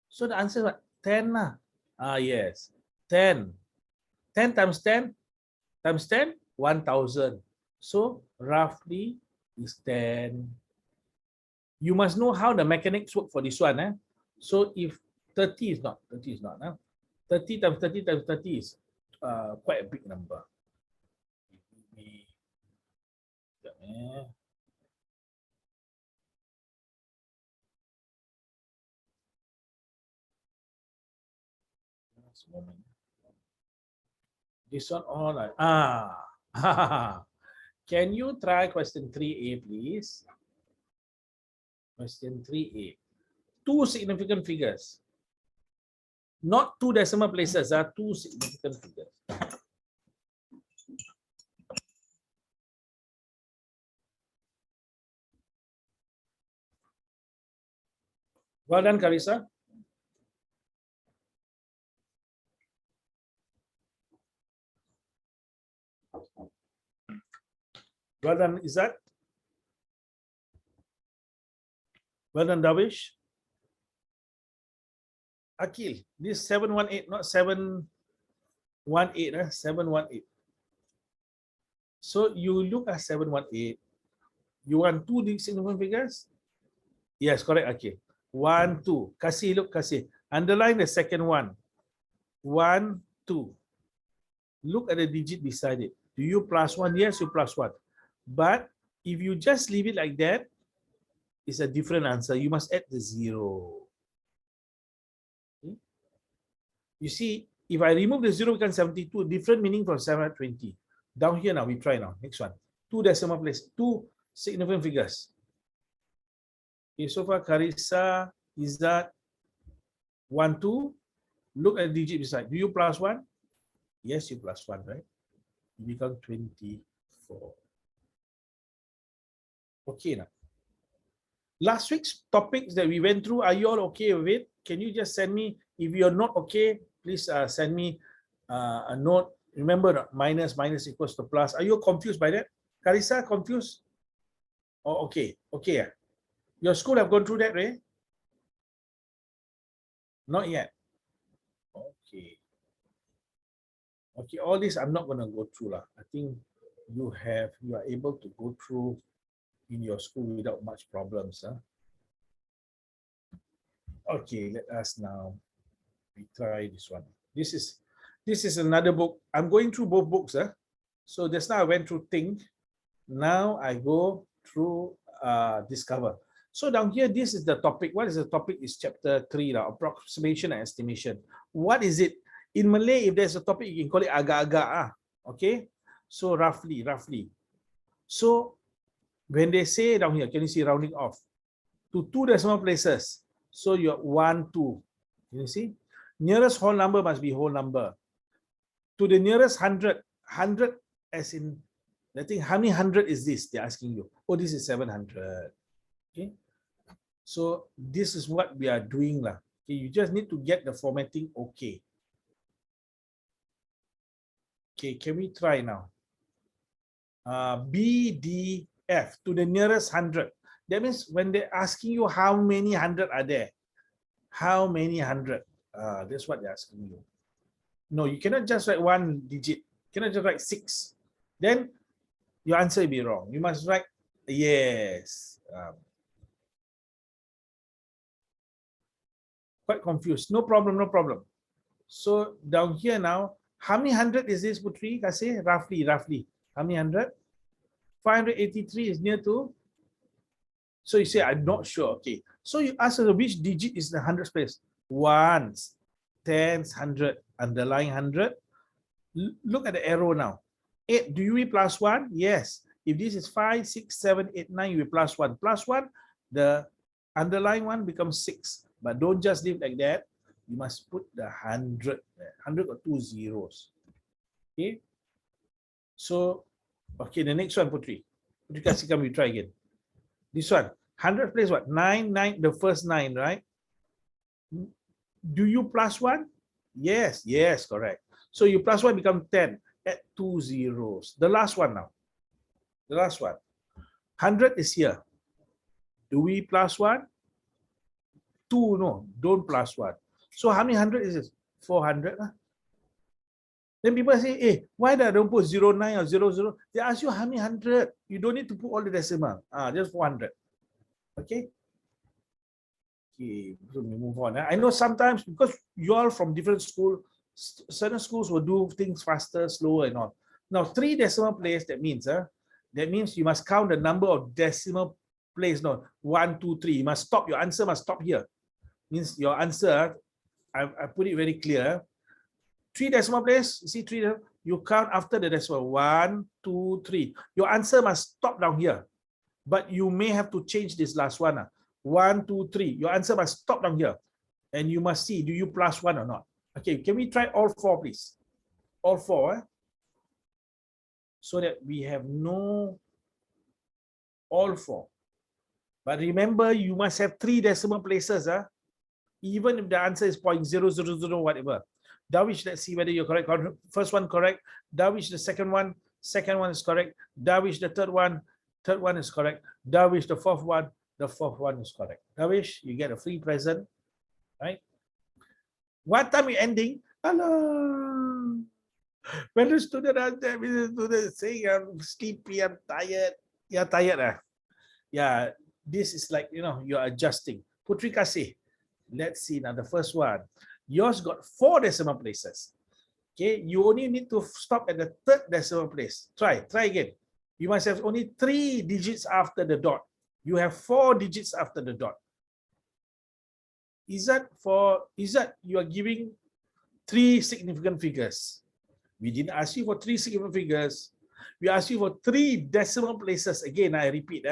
So the answer is what? 10. Yes, 10. 10 times 10 times 10, 1000. So roughly is 10. You must know how the mechanics work for this one. So if 30 is not. 30 times 30 times 30 is quite a big number. Last moment. This one all like, Can you try question 3A, please? Question 3A. 2 significant figures. Not 2 decimal places, 2 significant figures. Well done, Carissa. Well done, Izzat. Well done, Davish. Akil, this 718, not 718, 718. So you look at 718. You want 2 significant figures? Yes, correct, Akil. 1, 2. Kasih, look, kasih. Underline the second one. 1, 2. Look at the digit beside it. Do you plus 1? Yes, you plus 1. But if you just leave it like that, it's a different answer. You must add the 0. Okay? You see, if I remove the 0, becomes 72. Different meaning from 720. Down here now, we try now. Next one. 2 decimal place. 2 significant figures. Okay, so far, Carissa, Izzat, 1, 2. Look at the digit beside. Do you plus 1? Yes, you plus 1, right? You become 24. Okay now. Last week's topics that we went through, are you all okay with it? Can you just send me, if you're not okay, please send me a note. Remember, minus equals to plus. Are you confused by that? Carissa, confused? Oh, okay. Okay. Your school have gone through that, Ray? Not yet. Okay. Okay, all this I'm not going to go through. I think you are able to go through in your school without much problems. Okay, let us now retry this one. This is another book. I'm going through both books. So just now I went through Think. Now I go through Discover. So down here, this is the topic. What is the topic? Is chapter 3, approximation and estimation. What is it? In Malay, if there's a topic, you can call it agak-agak. Okay? So roughly. So when they say down here, can you see rounding off to 2 decimal places? So you're 1, 2. Can you see? Nearest whole number must be whole number. To the nearest 100, 100 as in, I think how many 100 is this? They're asking you. Oh, this is 700. Okay. So this is what we are doing lah. Okay, you just need to get the formatting okay. Okay, can we try now? BDF to the nearest 100. That means when they're asking you how many 100 are there, how many 100? That's what they're asking you. No, you cannot just write one digit. You cannot just write 6. Then your answer will be wrong. You must write yes. Quite confused. No problem, no problem. So down here now, how many 100 is this, Putri? Kasih roughly. How many 100? 583 is near to. So you say, I'm not sure. Okay. So you ask her which digit is the 100th place. Ones, tens, 100, underline 100. Look at the arrow now. 8, do you read plus 1? Yes. If this is 5, 6, 7, 8, 9, you read plus 1. Plus 1, the underlying one becomes 6. But don't just leave like that. You must put the 100. 100 got 2 zeros. Okay. So, okay, the next one, Putri. Putri kasih kami, try again. This one, 100 place what? 9, 9, the first 9, right? Do you plus 1? Yes, correct. So you plus 1 become 10. Add 2 zeros. The last one now. The last one. 100 is here. Do we plus 1? 2, no, don't plus 1. So how many 100 is this? 400. Then people say, hey, why don't put 09 or 00? They ask you how many 100. You don't need to put all the decimal. Just 400. Okay? Okay, so we move on. I know sometimes because you all from different schools, certain schools will do things faster, slower and all. Now, 3 decimal place, that means you must count the number of decimal place. No, 1, 2, 3. You must stop. Your answer must stop here. Means your answer, I put it very clear. 3 decimal place, you see 3, you count after the decimal. 1, 2, 3. Your answer must stop down here. But you may have to change this last one. 1, 2, 3. Your answer must stop down here. And you must see, do you plus 1 or not? Okay, can we try all 4, please? All 4, so that we have no all 4. But remember, you must have 3 decimal places. Even if the answer is 0.000 whatever. Darwish, let's see whether you're correct. First one correct. Darwish, the second one is correct. Darwish, the third one is correct. Darwish, the fourth one is correct. Darwish, you get a free present, right? What time we ending? Hello. When the student asked them, the student saying, I'm sleepy, I'm tired. You're tired, Yeah, this is like, you're adjusting. Putri kasih. Let's see now the first one. Yours got 4 decimal places. Okay, you only need to stop at the 3rd decimal place. Try again. You must have only 3 digits after the dot. You have 4 digits after the dot. Is that you are giving 3 significant figures? We didn't ask you for 3 significant figures. We asked you for 3 decimal places. Again, I repeat.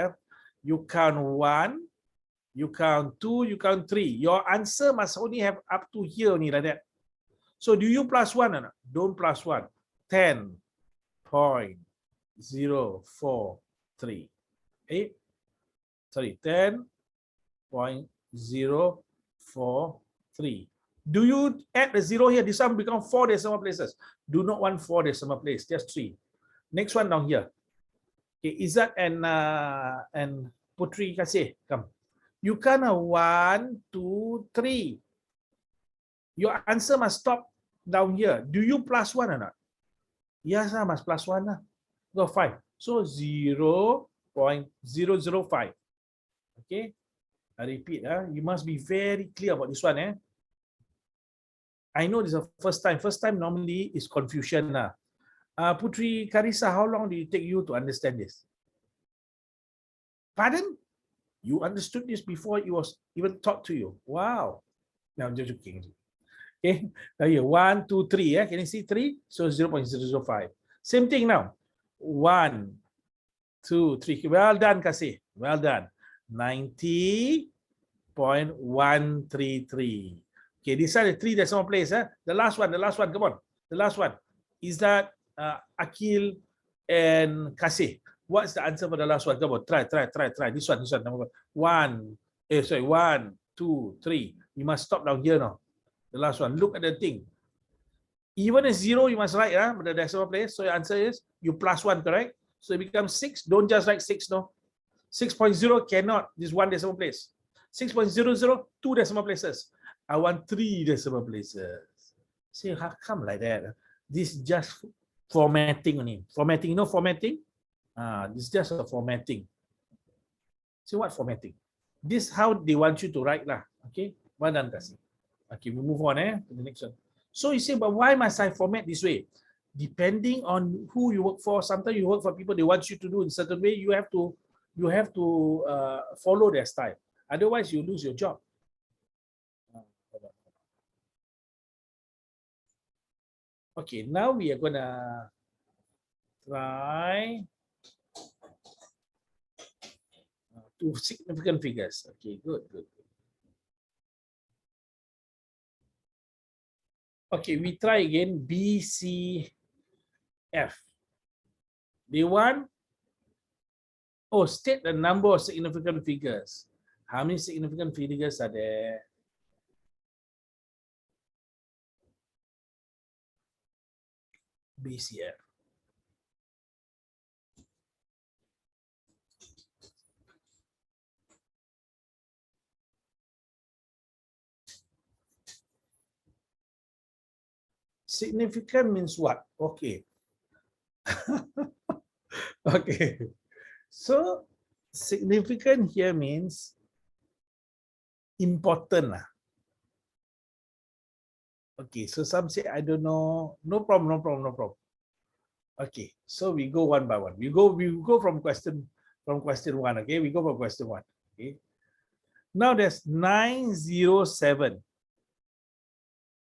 You count 1. You count 2, you count 3. Your answer must only have up to here only like that. So do you plus 1 or not? Don't plus 1. 10.043. 10.043. Do you add the 0 here? This one become 4 decimal places. Do not want 4 decimal place, just 3. Next one down here. Okay, Izzat and Putri kasih. Come. You count 1, 2, 3. Your answer must stop down here. Do you plus 1 or not? Yes, I must plus 1. Go 5. So 0.005. Okay. I repeat. You must be very clear about this one. I know this is the first time. First time normally is confusion. Putri Karisa, how long did it take you to understand this? Pardon? You understood this before it was even taught to you. Wow. Now I'm just joking. Okay. Now here, 1, 2, 3. Yeah, can you see 3? So 0.005. Same thing now. 1, 2, 3. Well done, Kasih. Well done. 90.133. Okay, these are the 3 decimal place. The last one, come on. The last one. Is that Akil and Kasih? What's the answer for the last one? Come on, try. This one. Number 1. 1, 2, 3. You must stop down here now. The last one. Look at the thing. Even a 0, you must write the decimal place. So your answer is you plus 1, correct? So it becomes 6. Don't just write 6, no. 6.0 cannot. This 1 decimal place. 6.00, 2 decimal places. I want 3 decimal places. See, how come like that? This is just formatting only. Formatting, you know formatting? This is just a formatting. See what formatting? This is how they want you to write lah. Okay, well done, Kasih. Okay, we move on to the next one. So you say, but why must I format this way? Depending on who you work for, sometimes you work for people they want you to do in a certain way. You have to follow their style. Otherwise, you lose your job. Okay, now we are gonna try two significant figures. Okay, good. Okay, we try again. B, C, F. They want, state the number of significant figures. How many significant figures are there? B, C, F. Significant means what? Okay. Okay. So significant here means important. Okay, so some say, I don't know. No problem. Okay, so we go one by one. We go from question 1. Okay, we go from question 1. Okay. Now there's 907.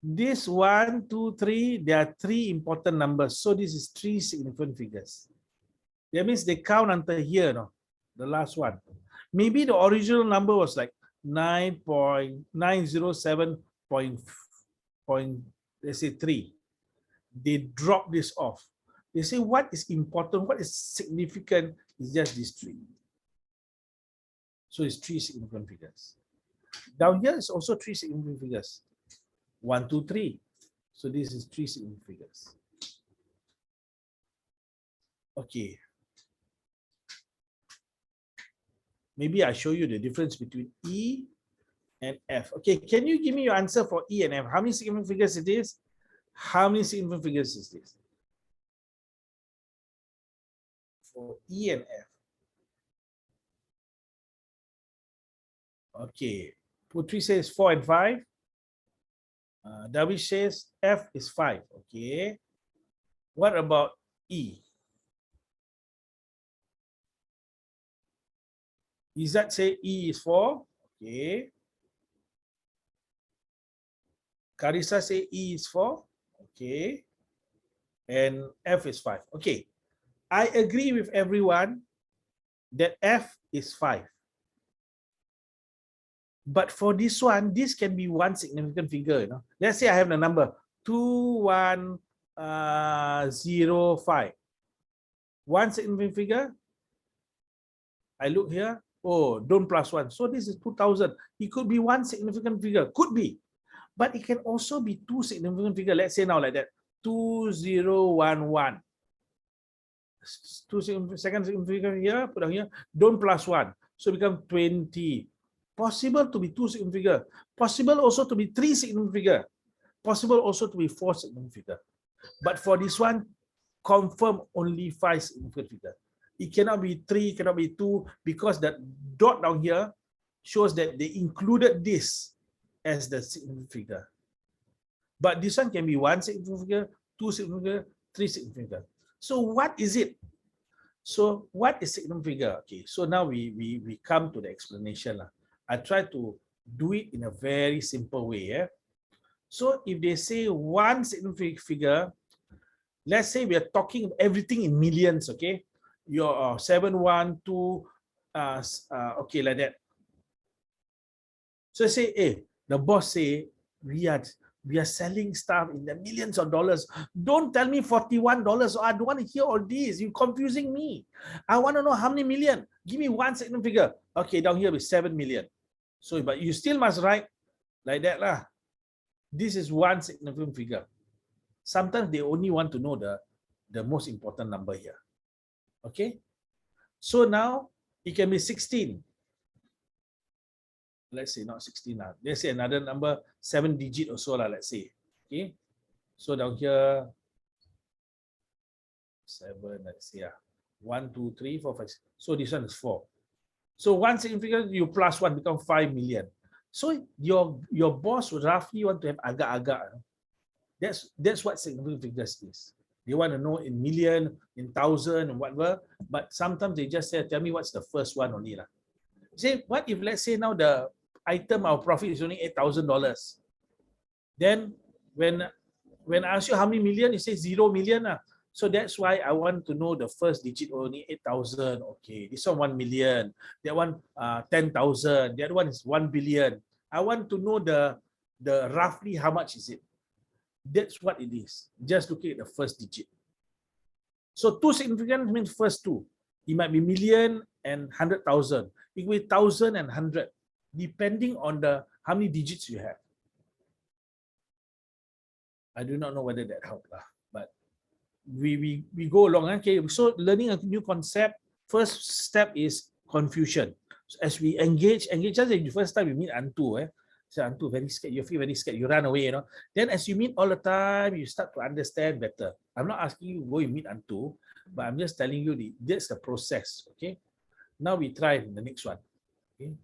This 1, 2, 3, there are 3 important numbers. So this is 3 significant figures. That means they count until here, no? The last one. Maybe the original number was like 9.907. Let's say 3. They drop this off. They say what is important, what is significant is just these 3. So it's 3 significant figures. Down here is also 3 significant figures. 1, 2, 3. So this is 3 significant figures. Okay. Maybe I show you the difference between E and F. Okay, can you give me your answer for E and F? How many significant figures it is? How many significant figures is this? For E and F. Okay, Putri says 4 and 5. Davish says F is 5. Okay. What about E? Izzat say E is 4. Okay. Karissa say E is 4. Okay. And F is 5. Okay. I agree with everyone that F is 5. But for this one, this can be one significant figure. You know? Let's say I have the number 2105. One significant figure. I look here. Oh, don't plus 1. So this is 2000. It could be one significant figure. Could be. But it can also be 2 significant figures. Let's say now like that. 2011. Second significant figure here. Put down here. Don't plus 1. So become 20. Possible to be 2 significant figure. Possible also to be 3 significant figure. Possible also to be 4 significant figure. But for this one, confirm only 5 significant figure. It cannot be 3, cannot be 2, because that dot down here shows that they included this as the significant figure. But this one can be 1 significant figure, 2 significant figure, 3 significant figure. So what is it? So what is significant figure? Okay, so now we come to the explanation lah. I try to do it in a very simple way. Yeah? So if they say one significant figure, let's say we are talking everything in millions, okay? Your 712, okay, like that. So say, hey, the boss say we are selling stuff in the millions of dollars. Don't tell me $41. I don't want to hear all this. You're confusing me. I want to know how many million. Give me one significant figure. Okay, down here is 7 million. So, but you still must write like that lah. This is one significant figure. Sometimes they only want to know the most important number here. Okay. So now it can be 16. Let's say not 16 now. Let's say another number, 7 digit or so lah, let's say. Okay. So down here, 7, let's say 1, 2, 3, 4, 5. So this one is 4. So one significant, you plus 1 become 5 million. So your boss would roughly want to have agak-agak. That's what significant figures is. They want to know in million, in thousand, and whatever. But sometimes they just say, tell me what's the first one only lah. Say, what if let's say now the item our profit is only $8,000? Then when I ask you how many million, you say 0 million lah. So that's why I want to know the first digit only 8,000. Okay, this one 1 million. That one 10,000. The other one is 1 billion. I want to know the roughly how much is it. That's what it is. Just looking at the first digit. So two significant means first two. It might be million and 100,000. It will be 1,000 and 100, depending on the how many digits you have. I do not know whether that helped lah, but we go along. Okay, so learning a new concept. First step is confusion. So as we engage just the first time we meet Antu, so Antu very scared. You feel very scared. You run away, you know. Then as you meet all the time, you start to understand better. I'm not asking you to go and meet Antu, but I'm just telling you that's the process. Okay. Now we try the next one. Okay.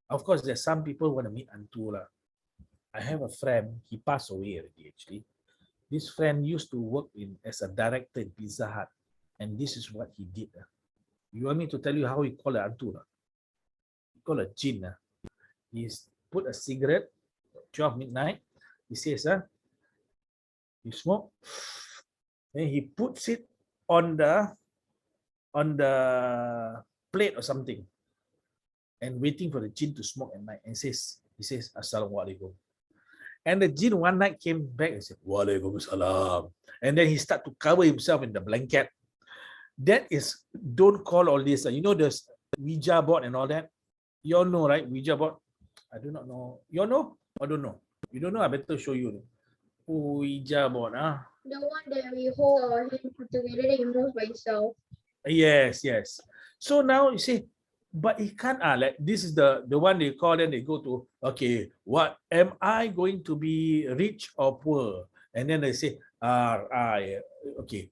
Of course, there's some people want to meet Antu lah. I have a friend. He passed away already. Actually, this friend used to work as a director in Pizza Hut, and this is what he did. You want me to tell you how he called Antu lah? He called a jinn. He's put a cigarette, 12 midnight. He says, you smoke. Then he puts it on the plate or something, and waiting for the jinn to smoke at night. And he says, Assalamualaikum. And the jinn one night came back and said, Waalaikumsalam. And then he started to cover himself in the blanket. That is, don't call all this. You know the Ouija board and all that? You all know, right? Ouija board. I do not know. You all know? I don't know. You don't know? I better show you. Ouija board. The one that we hold our hands together, then it moves by itself. Yes. So now you see, but it can't. Like this is the one they call. Then they go to, okay, what am I going to be, rich or poor? And then they say, okay.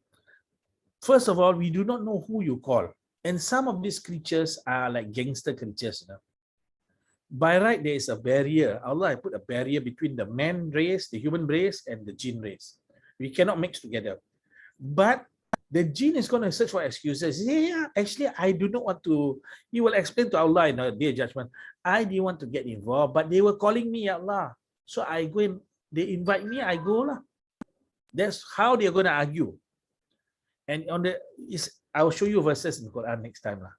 First of all, we do not know who you call, and some of these creatures are like gangster creatures. You know? By right, there is a barrier. Allah put a barrier between the man race, the human race, and the jinn race. We cannot mix together. But the jinn is going to search for excuses. Yeah, actually, I do not want to. He will explain to Allah in the day of judgment. I didn't want to get involved, but they were calling me, Ya Allah. So I go and they invite me, I go lah. That's how they're going to argue. And I will show you verses in the Quran next time lah.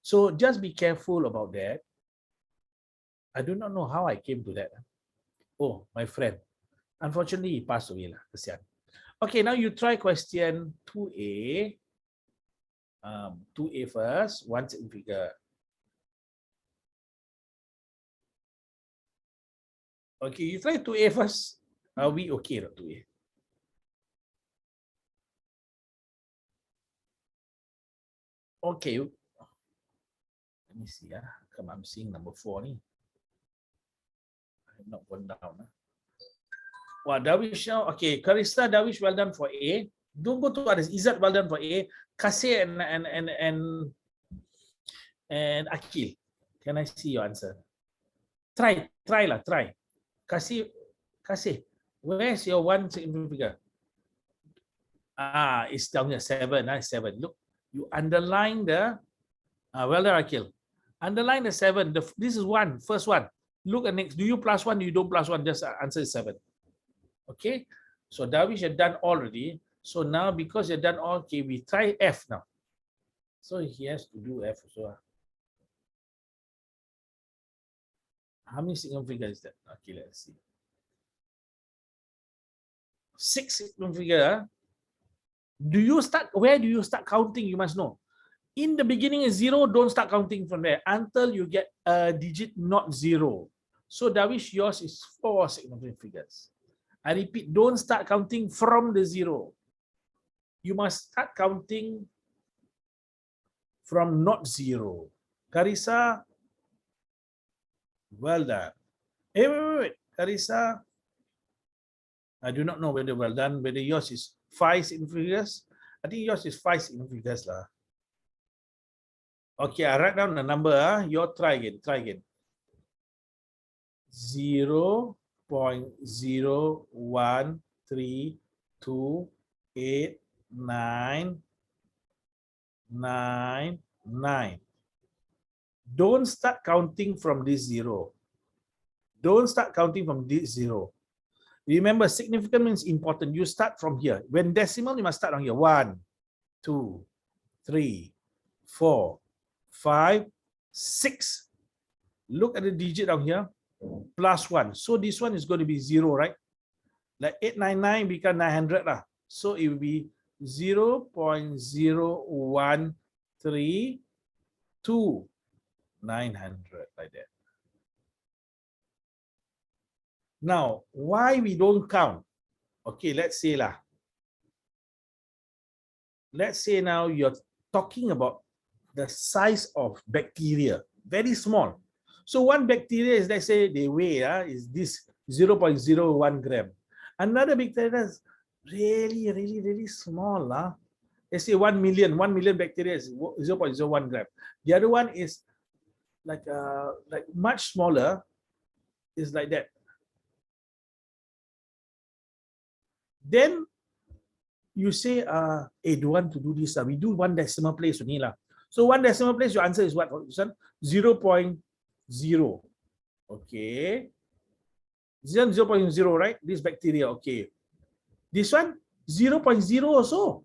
So just be careful about that. I do not know how I came to that. Oh, my friend. Unfortunately, he passed away lah. Kesian. Okay, now you try question 2A. 2A first, one significant figure. Okay, you try 2A first. Are we okay or 2A? Okay. Let me see. Come, I'm seeing number 4 ni. I'm not going down. Wow, Darwish now. Okay, Karista, Darwish, well done for A. Don't go to others. Izzat, well done for A. Kasih and Akil. Can I see your answer? Try. Kasih. Where's your one significant figure? It's down here 7. 7. Look, You underline the, well done, Akil. Underline the 7. This is one, first one. Look at next. Do you plus 1? You don't plus 1. Just answer is 7. Okay. So Darwish had done already. So now because you've done all, okay, we try F now. So he has to do F also. How many signal figure is that? Okay, let's see. 6 signal figure. Do you start, where do you start counting? You must know. In the beginning is 0, don't start counting from there until you get a digit not 0. So Darwish, yours is 4 signal figures. I repeat, don't start counting from the 0. You must start counting from not 0. Carissa, well done. Hey, wait. Carissa, I do not know whether well done, whether yours is 5 signal figures. I think yours is 5 signal figures lah. Okay, I write down the number. You try again. 0.0132899. Don't start counting from this 0. Don't start counting from this 0. Remember, significant means important. You start from here. When decimal, you must start on here. 1, 2, 3, 4, 5, 6. Look at the digit down here. Plus 1. So this one is going to be 0, right? Like 899 become 900 lah. So it will be 0.0132 like that. Now, why we don't count? Okay, let's say lah. Let's say now you're talking about the size of bacteria, very small. So one bacteria is, let's say they weigh is this 0.01 gram. Another bacteria is really small. Let's say 1 million bacteria is 0.01 gram. The other one is like much smaller, is like that. Then you say, hey, do you want to do this? We do 1 decimal place only lah. So 1 decimal place, your answer is what? 0.0. Okay. 0.0, right? This bacteria, okay. This one, 0.0 also.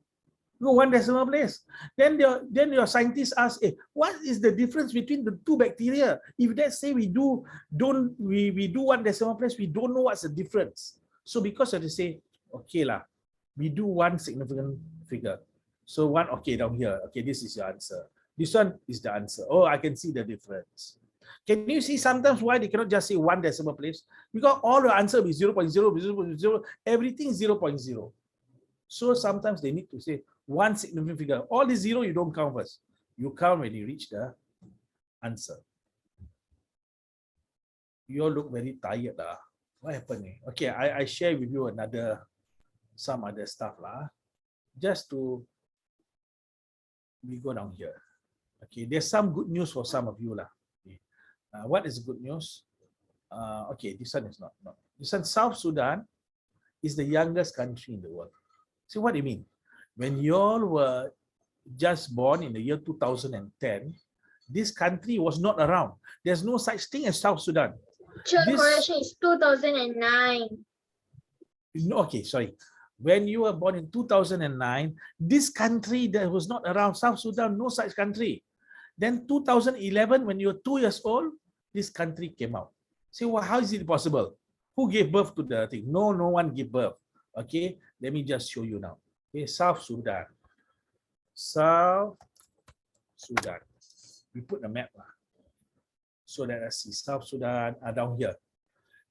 No, 1 decimal place. Then your scientists ask, hey, what is the difference between the 2 bacteria? If let's say we do 1 decimal place, we don't know what's the difference. So because they say, okay lah, we do 1 significant figure. So 1, okay, down here. Okay, this is your answer. This one is the answer. Oh, I can see the difference. Can you see sometimes why they cannot just say 1 decimal place? Because all the answer will be 0.0, 0.0, everything 0.0. So sometimes they need to say 1 significant figure. All the 0 you don't count first. You count when you reach the answer. You all look very tired lah. What happened? Okay, I share with you some other stuff lah. Just to we go down here. Okay, there's some good news for some of you lah. Okay. What is good news? Okay, this one is not. This one, South Sudan is the youngest country in the world. See what do you mean? When you all were just born in the year 2010, this country was not around. There's no such thing as South Sudan. Correction is 2009. Okay, sorry. When you were born in 2009, this country that was not around, South Sudan, no such country. Then 2011, when you were 2 years old, this country came out. See, well, how is it possible? Who gave birth to the thing? No one gave birth. Okay, let me just show you now. Okay, South Sudan. South Sudan. We put the map so that I see South Sudan down here.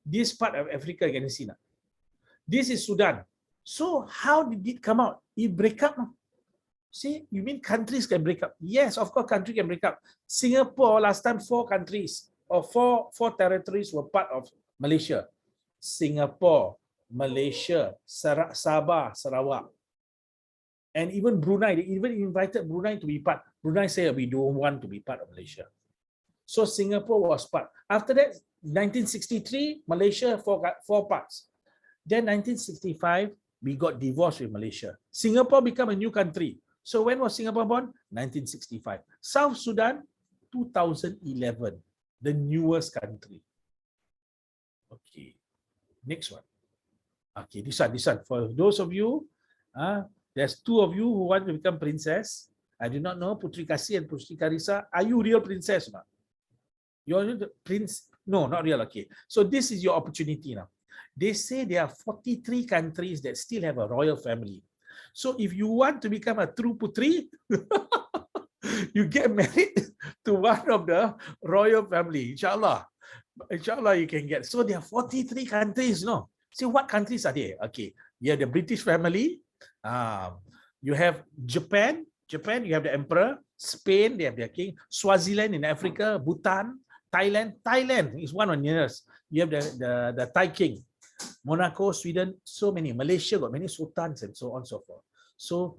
This part of Africa, can you see now? This is Sudan. So how did it come out? It break up. See, you mean countries can break up? Yes, of course, country can break up. Singapore, last time 4 countries or four territories were part of Malaysia. Singapore, Malaysia, Sabah, Sarawak. And even Brunei, they even invited Brunei to be part. Brunei said we don't want to be part of Malaysia. So Singapore was part. After that, 1963, Malaysia, 4 parts. Then 1965, we got divorced with Malaysia. Singapore became a new country. So when was Singapore born? 1965. South Sudan, 2011, the newest country. Okay, next one. Okay, this one. For those of you, there's two of you who want to become princess. I do not know, Putri Kasih and Putri Karisa. Are you real princess or not? You're the prince? No, not real. Okay, so this is your opportunity now. They say there are 43 countries that still have a royal family. So if you want to become a true Putri, you get married to one of the royal family. Inshallah. Inshallah, you can get. So there are 43 countries, no? See, what countries are there? Okay, you have the British family. You have Japan. Japan, you have the emperor. Spain, they have their king. Swaziland in Africa. Bhutan. Thailand. Thailand is one of the nearest. You have the Thai king. Monaco, Sweden, so many. Malaysia got many sultans and so on and so forth. So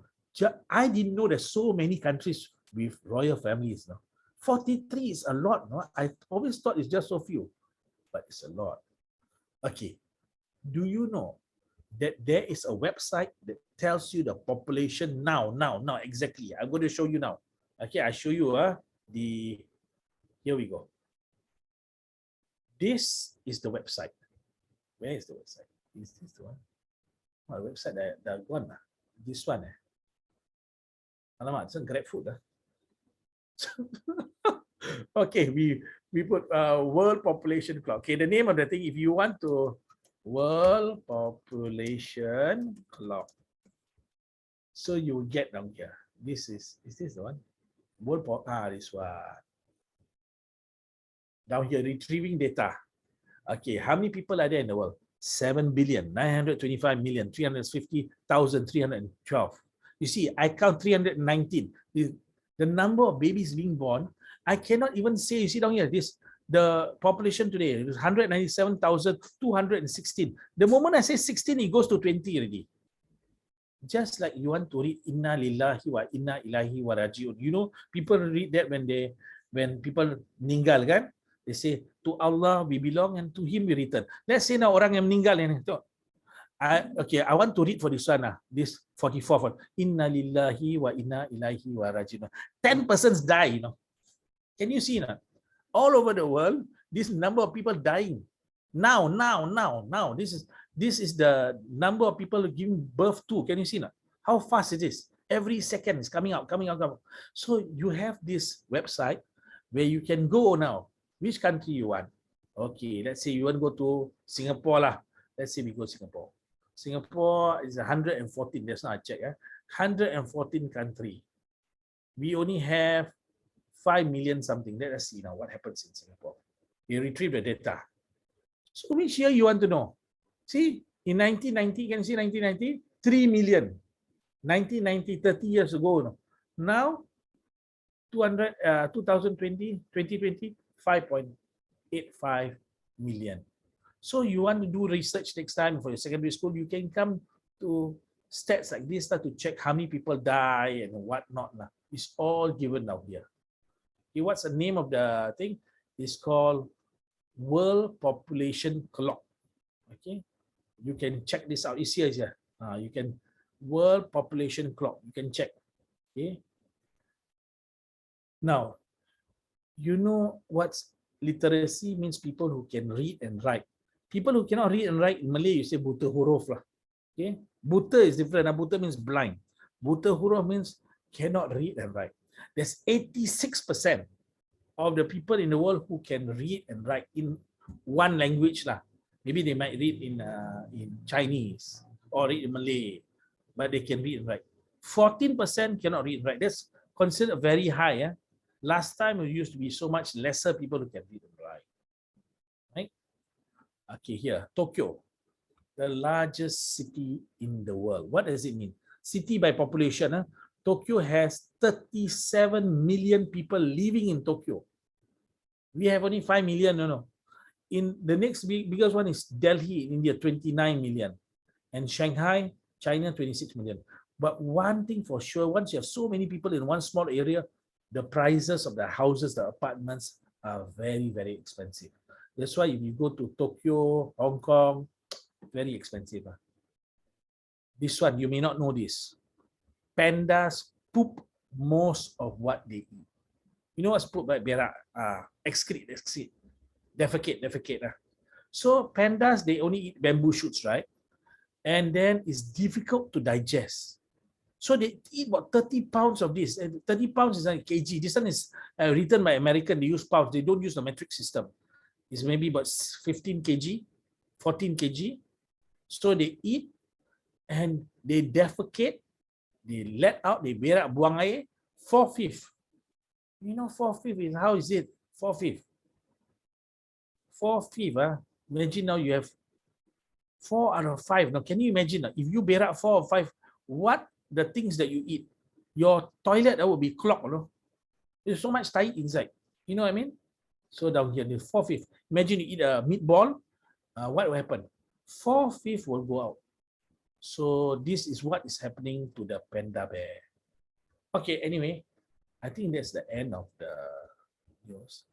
I didn't know there's so many countries with royal families. No? 43 is a lot. No? I always thought it's just so few, but it's a lot. Okay. Do you know that there is a website that tells you the population now, exactly. I'm going to show you now. Okay, I show you here we go. This is the website. Where is the website? Is this the one? Oh, the website that one. This one. Alamak, it's a Grab food. Okay, we put world population clock. Okay, the name of the thing, if you want to, world population clock. So you will get down here. This is this the one? This one. Down here, retrieving data. Okay, how many people are there in the world? 7,925,350,312. You see, I count 319. The number of babies being born, I cannot even say, you see down here, the population today is 197,216. The moment I say 16, it goes to 20 already. Just like you want to read Inna Lillahi wa Inna Ilahi wa Rajiun. You know, people read that when people meninggal kan? They say, to Allah we belong and to Him we return. Let's say now orang yang meninggal ni. Okay, I want to read for this one. This 44th one. Inna Lillahi wa Inna Ilahi wa Rajiun. 10 persons die, you know. Can you see now? All over the world, this number of people dying. Now. This is the number of people giving birth to. Can you see now? How fast it is? Every second is coming out. So you have this website where you can go now. Which country you want? Okay, let's say you want to go to Singapore lah. Let's say we go Singapore. Singapore is 114. That's not a check. 114 country. We only have 5 million something. Let us see now what happens in Singapore. We retrieve the data. So which year you want to know? See, in 1990, can you see 1990? 3 million. 1990, 30 years ago. No? Now, 2020, 5.85 million. So you want to do research next time for your secondary school, you can come to stats like this to check how many people die and whatnot. It's all given down here. Okay, what's the name of the thing? It's called World Population Clock. Okay, you can check this out. It's here. You can World Population Clock. You can check. Okay. Now, you know what's literacy means? People who can read and write. People who cannot read and write in Malay, you say buta huruf lah. Okay, buta is different. Buta means blind. Buta huruf means cannot read and write. There's 86% of the people in the world who can read and write in one language lah. Maybe they might read in Chinese or read in Malay, but they can read and write. 14% cannot read and write. That's considered very high. Last time it used to be so much lesser people who can read and write. Right? Okay, here, Tokyo, the largest city in the world. What does it mean? City by population. Tokyo has 37 million people living in Tokyo. We have only 5 million. No. In the next biggest one is Delhi in India, 29 million. And Shanghai, China, 26 million. But one thing for sure, once you have so many people in one small area, the prices of the houses, the apartments are very, very expensive. That's why if you go to Tokyo, Hong Kong, very expensive. This one, you may not know this. Pandas poop most of what they eat. You know what's poop, right? Berak, excrete, defecate. So pandas, they only eat bamboo shoots, right? And then it's difficult to digest. So they eat about 30 pounds of this, and 30 pounds is like a kg. This one is written by American. They use pounds. They don't use the metric system. It's maybe about 15 kg, 14 kg. So they eat and they defecate, they let out, they berak, buang air, 4/5. You know 4/5 is, how is it? 4/5. 4/5, imagine now you have 4 out of 5. Now can you imagine, if you berak 4 or 5, what the things that you eat? Your toilet will be clogged, no? There's so much tight inside. You know what I mean? So down here, the 4/5. Imagine you eat a meatball, what will happen? 4/5 will go out. So this is what is happening to the panda bear. Okay, anyway, I think that's the end of the news.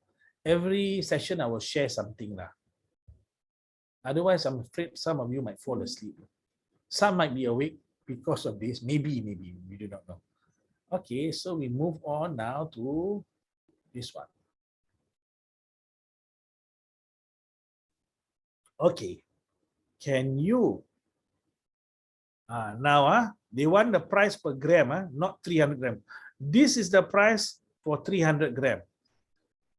Every session I will share something lah. Otherwise, I'm afraid some of you might fall asleep. Some might be awake because of this. Maybe, we do not know. Okay, so we move on now to this one. Okay, can you now they want the price per gram, not 300 gram. This is the price for 300 gram.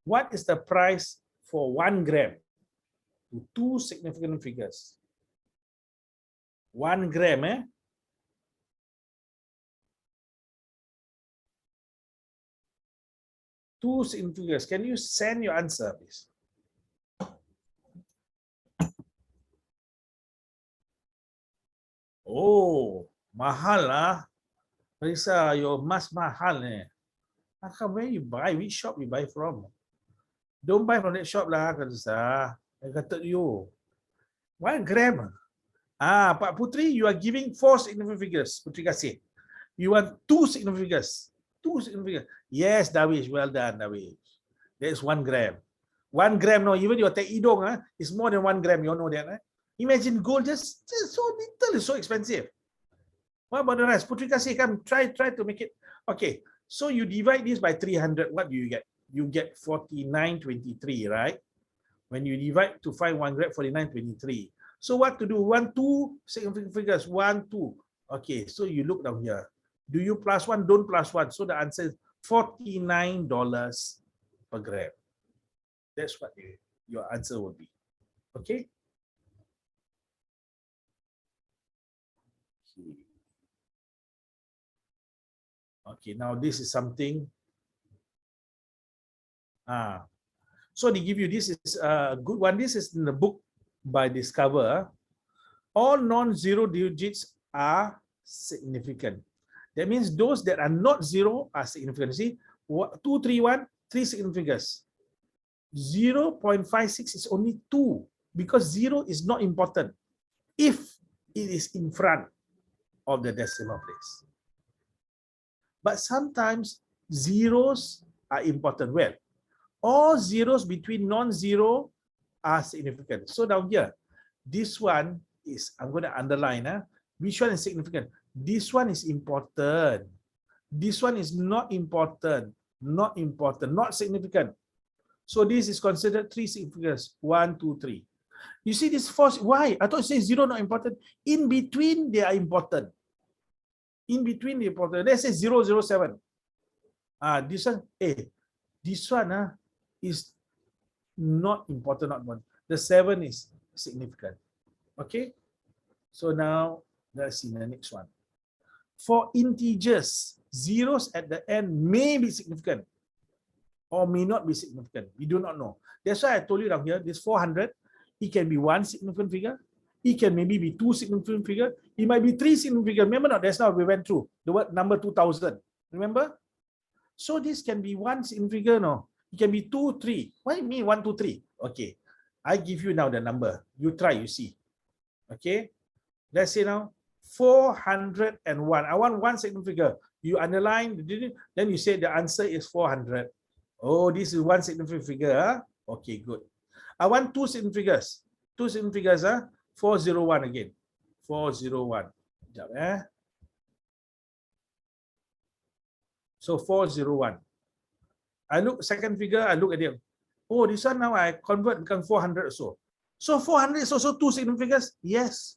What is the price for 1 gram? Two significant figures. 1 gram, two significant figures. Can you send your answer, please? Oh, mahal lah. Marisa, your mas mahal eh. How come, where you buy? Which shop you buy from? Don't buy from that shop lah, Marisa. I kata you. 1 gram. Pak Putri, you are giving 4 significant figures. Putri kasih. You want 2 significant figures. 2 significant figures. Yes, Dawish. Well done, Dawish. That's 1 gram. 1 gram, no, even your idong is more than 1 gram. You all know that, Imagine gold just so little, it's so expensive. What about the rest? Putri kasih, come, try to make it. Okay, so you divide this by 300, what do you get? You get 49.23, right? When you divide to find 1 gram, 49.23. So what to do? 1, 2 significant figures, 1, 2. Okay, so you look down here. Do you plus 1? Don't plus 1. So the answer is $49 per gram. That's what your answer will be. Okay? Okay, now this is something. So they give you, this is a good one. This is in the book by Discover. All non-zero digits are significant. That means those that are not zero are significant. See, 2, 3, 1, 3 significant figures. 0.56 is only 2 because 0 is not important if it is in front of the decimal place. But sometimes zeros are important. Well, all zeros between non-zero are significant. So down here, this one is, I'm going to underline, which one is significant? This one is important. This one is not important, not significant. So this is considered 3 significance. 1, 2, 3. You see this 4, why? I thought it says 0 not important. In between, they are important. In between, they are important. Let's say 007. This one, this one is not important, not one. The 7 is significant. Okay? So now, let's see the next one. For integers, zeros at the end may be significant or may not be significant. We do not know. That's why I told you down here, this 400, it can be 1 significant figure. It can maybe be 2 significant figure. It might be 3 significant figure. Remember not? That's how we went through the word number 2000. Remember? So this can be 1 significant figure, no? It can be 2, 3. What do you mean 1, 2, 3? Okay. I give you now the number. You try, you see. Okay. Let's say now 401. I want 1 significant figure. You underline, then you say the answer is 400. Oh, this is 1 significant figure. Okay, good. I want 2 significant figures. 2 significant figures. 401 again. 401. Sekejap, So 401. I look second figure, I look at it. Oh, this one now I convert become 400 or so. So 400 is also two significant figures? Yes.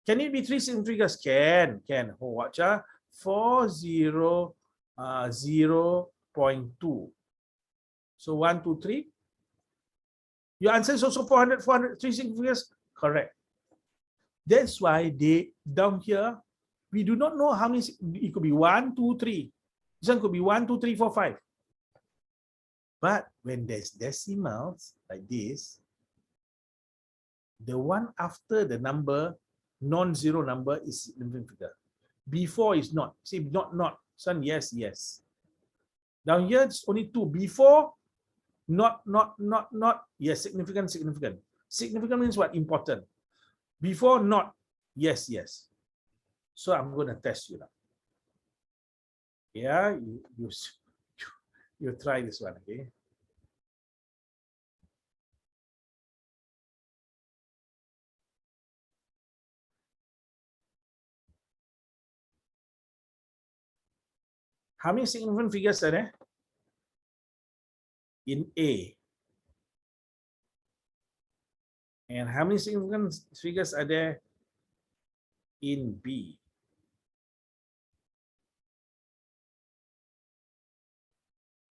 Can it be three significant figures? Can. Oh, watch 400.2. So 1, 2, 3. Your answer is also 400, 400, three significant figures? Correct. That's why they down here, we do not know how many. It could be 1, 2, 3. This one could be 1, 2, 3, 4, 5. But when there's decimals like this, the one after the number, non-zero number, is significant figure. Before is not. See, not. Son, yes. Down here it's only 2. Before, not. Yes, significant. Significant means what? Important. Before, not. Yes. So I'm going to test you now. Yeah, you try this one, okay? How many significant figures are there in A? And how many significant figures are there in B?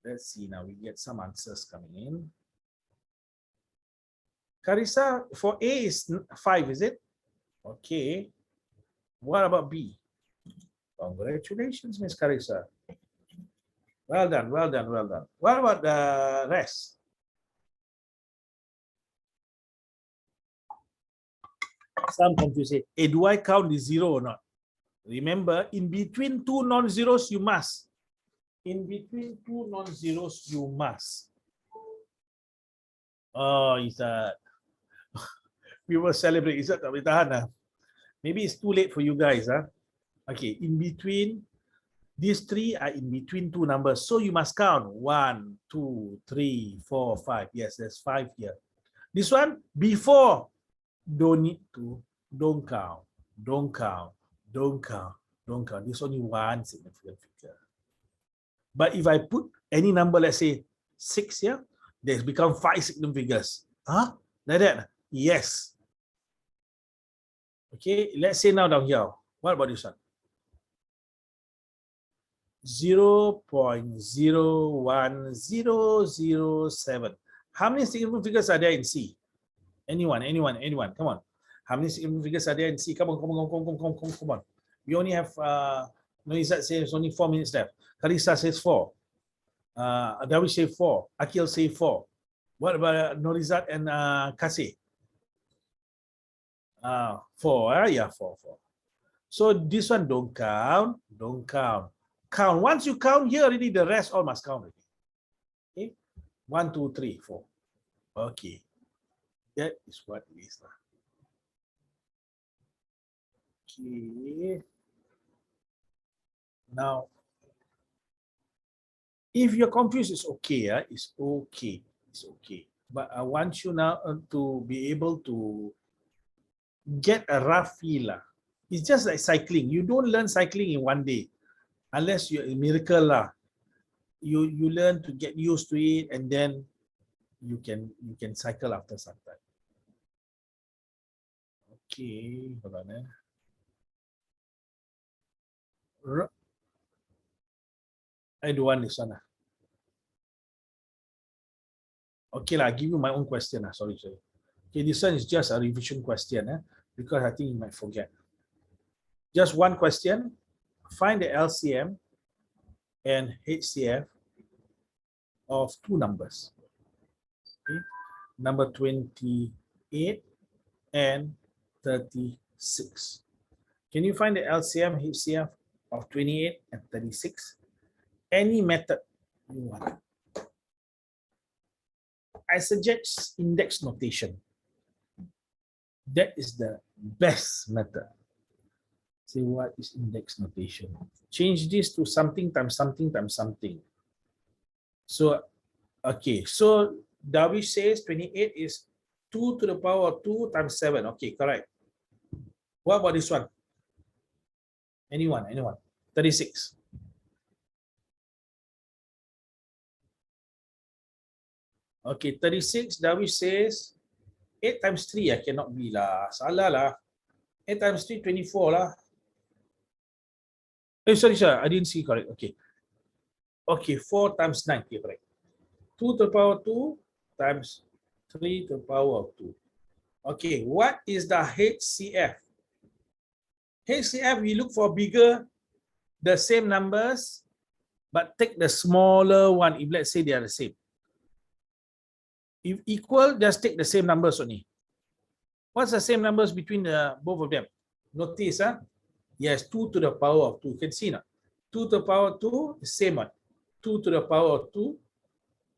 Let's see now, we get some answers coming in. Carissa, for A is 5, is it? Okay. What about B? Congratulations, Miss Carissa. Well done. What about the rest? Some confused. Hey, do I count the 0 or not? Remember, in between two non-zeros, you must. In between two non-zeros, you must. Oh, Izzat. We will celebrate. Izzat tak boleh tahan. Maybe it's too late for you guys. Okay, in between, these 3 are in between two numbers. So you must count 1, 2, 3, 4, 5. Yes, there's 5 here. This one, before, don't need to, don't count. There's only one significant figure. But if I put any number, let's say 6 here, there's become 5 significant figures. Huh? Like that? Yes. Okay, let's say now down here. What about this one? 0.01007. How many significant figures are there in C? Anyone? Come on. How many significant figures are there in C? Come on. We only have, Noizat says only 4 minutes left. Carissa says 4. Darwish say 4. Akil say 4. What about Norizat and Kasih? 4. Yeah, 4. So this one don't count. Count. Once you count here already, the rest all must count already. Okay. 1, 2, 3, 4. Okay. That is what it is. Okay. Now, if you're confused, it's okay. It's okay. But I want you now to be able to get a rough feel. It's just like cycling. You don't learn cycling in one day, unless you're a miracle. You learn to get used to it, and then you can cycle after some time. Okay, hold on. I don't want this one. Okay, I give you my own question. Sorry. Okay, this one is just a revision question, because I think you might forget. Just one question. Find the LCM and HCF of two numbers. Okay, number 28 and 36. Can you find the LCM, HCF of 28 and 36? Any method you want. I suggest index notation. That is the best method. Say, what is index notation? Change this to something times something times something. So, okay. So, Darwish says 28 is 2 to the power of 2 times 7. Okay, correct. What about this one? Anyone? 36. Okay, 36, Darwish says 8 times 3 cannot be lah. Salah lah. 8 times 3, 24 lah. Sorry, I didn't see correct. Okay. Okay, 4 times 9. Okay, correct. 2 to the power 2 times 3 to the power of 2. Okay, what is the HCF? HCF, we look for bigger, the same numbers, but take the smaller one if let's say they are the same. If equal, just take the same numbers only. What's the same numbers between the both of them? Notice, yes, 2 to the power of 2. You can see now. 2 to the power of 2 is same one. 2 to the power of 2.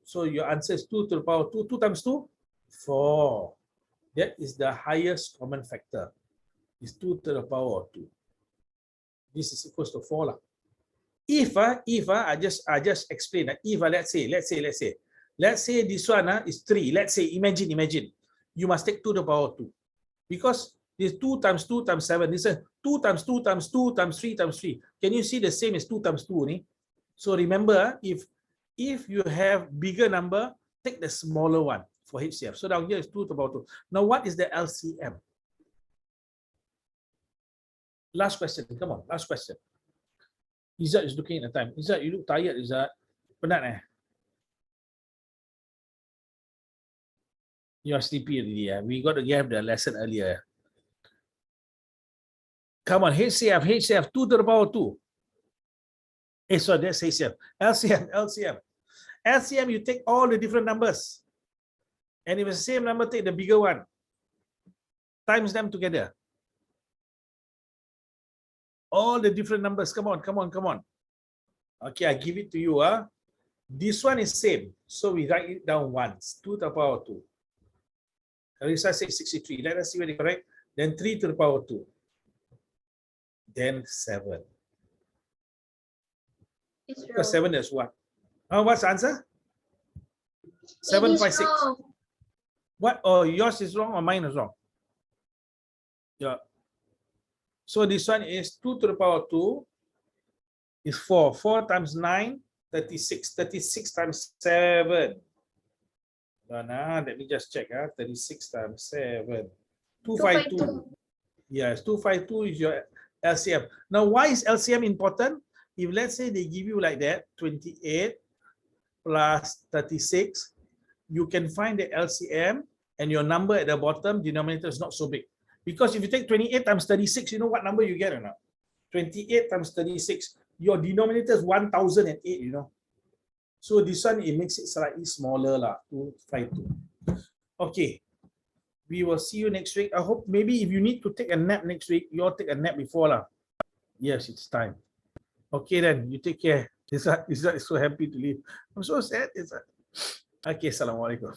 So your answer is 2 to the power of 2. 2 times 2, 4. That is the highest common factor. Is 2 to the power of 2. This is equals to 4 lah. If I just explain that. If let's say this one is 3. Let's say imagine you must take 2 to the power of 2 because this 2 times 2 times 7. This is 2 times 2 times 2 times 3 times 3. Can you see the same as 2 times 2 only? So remember, if you have bigger number, take the smaller one for HCF. So down here is 2 to the power 2. Now what is the LCM? Last question. Come on, last question. Izzat is looking at the time. Izzat, you look tired, Izzat. Penat You are sleepy already. We got to have the lesson earlier. Come on, HCF, 2 to the power 2. Sorry, that's HCF. LCM, you take all the different numbers. And if it's the same number, take the bigger one. Times them together. All the different numbers. Come on. Okay, I give it to you. This one is same. So we write it down once. 2 to the power 2. Carissa says 63. Let us see whether correct. Then 3 to the power 2. Then 7. It's Because wrong. 7 is what? What's the answer? 7 It by is 6. wrong. What? Oh, yours is wrong or mine is wrong? Yeah. So this one is 2 to the power 2 is 4. 4 times 9, 36. 36 times 7. Let me just check. 36 times 7. 252. Yes, 252 is your LCM. Now, why is LCM important? If let's say they give you like that, 28 plus 36, you can find the LCM and your number at the bottom denominator is not so big. Because if you take 28 times 36, you know what number you get or not? 28 times 36, your denominator is 1008, you know. So this one, it makes it slightly smaller, 252. Okay. We will see you next week. I hope maybe if you need to take a nap next week, you all take a nap before. Yes, it's time. Okay, then you take care. Izzat is so happy to leave. I'm so sad. Okay, assalamualaikum.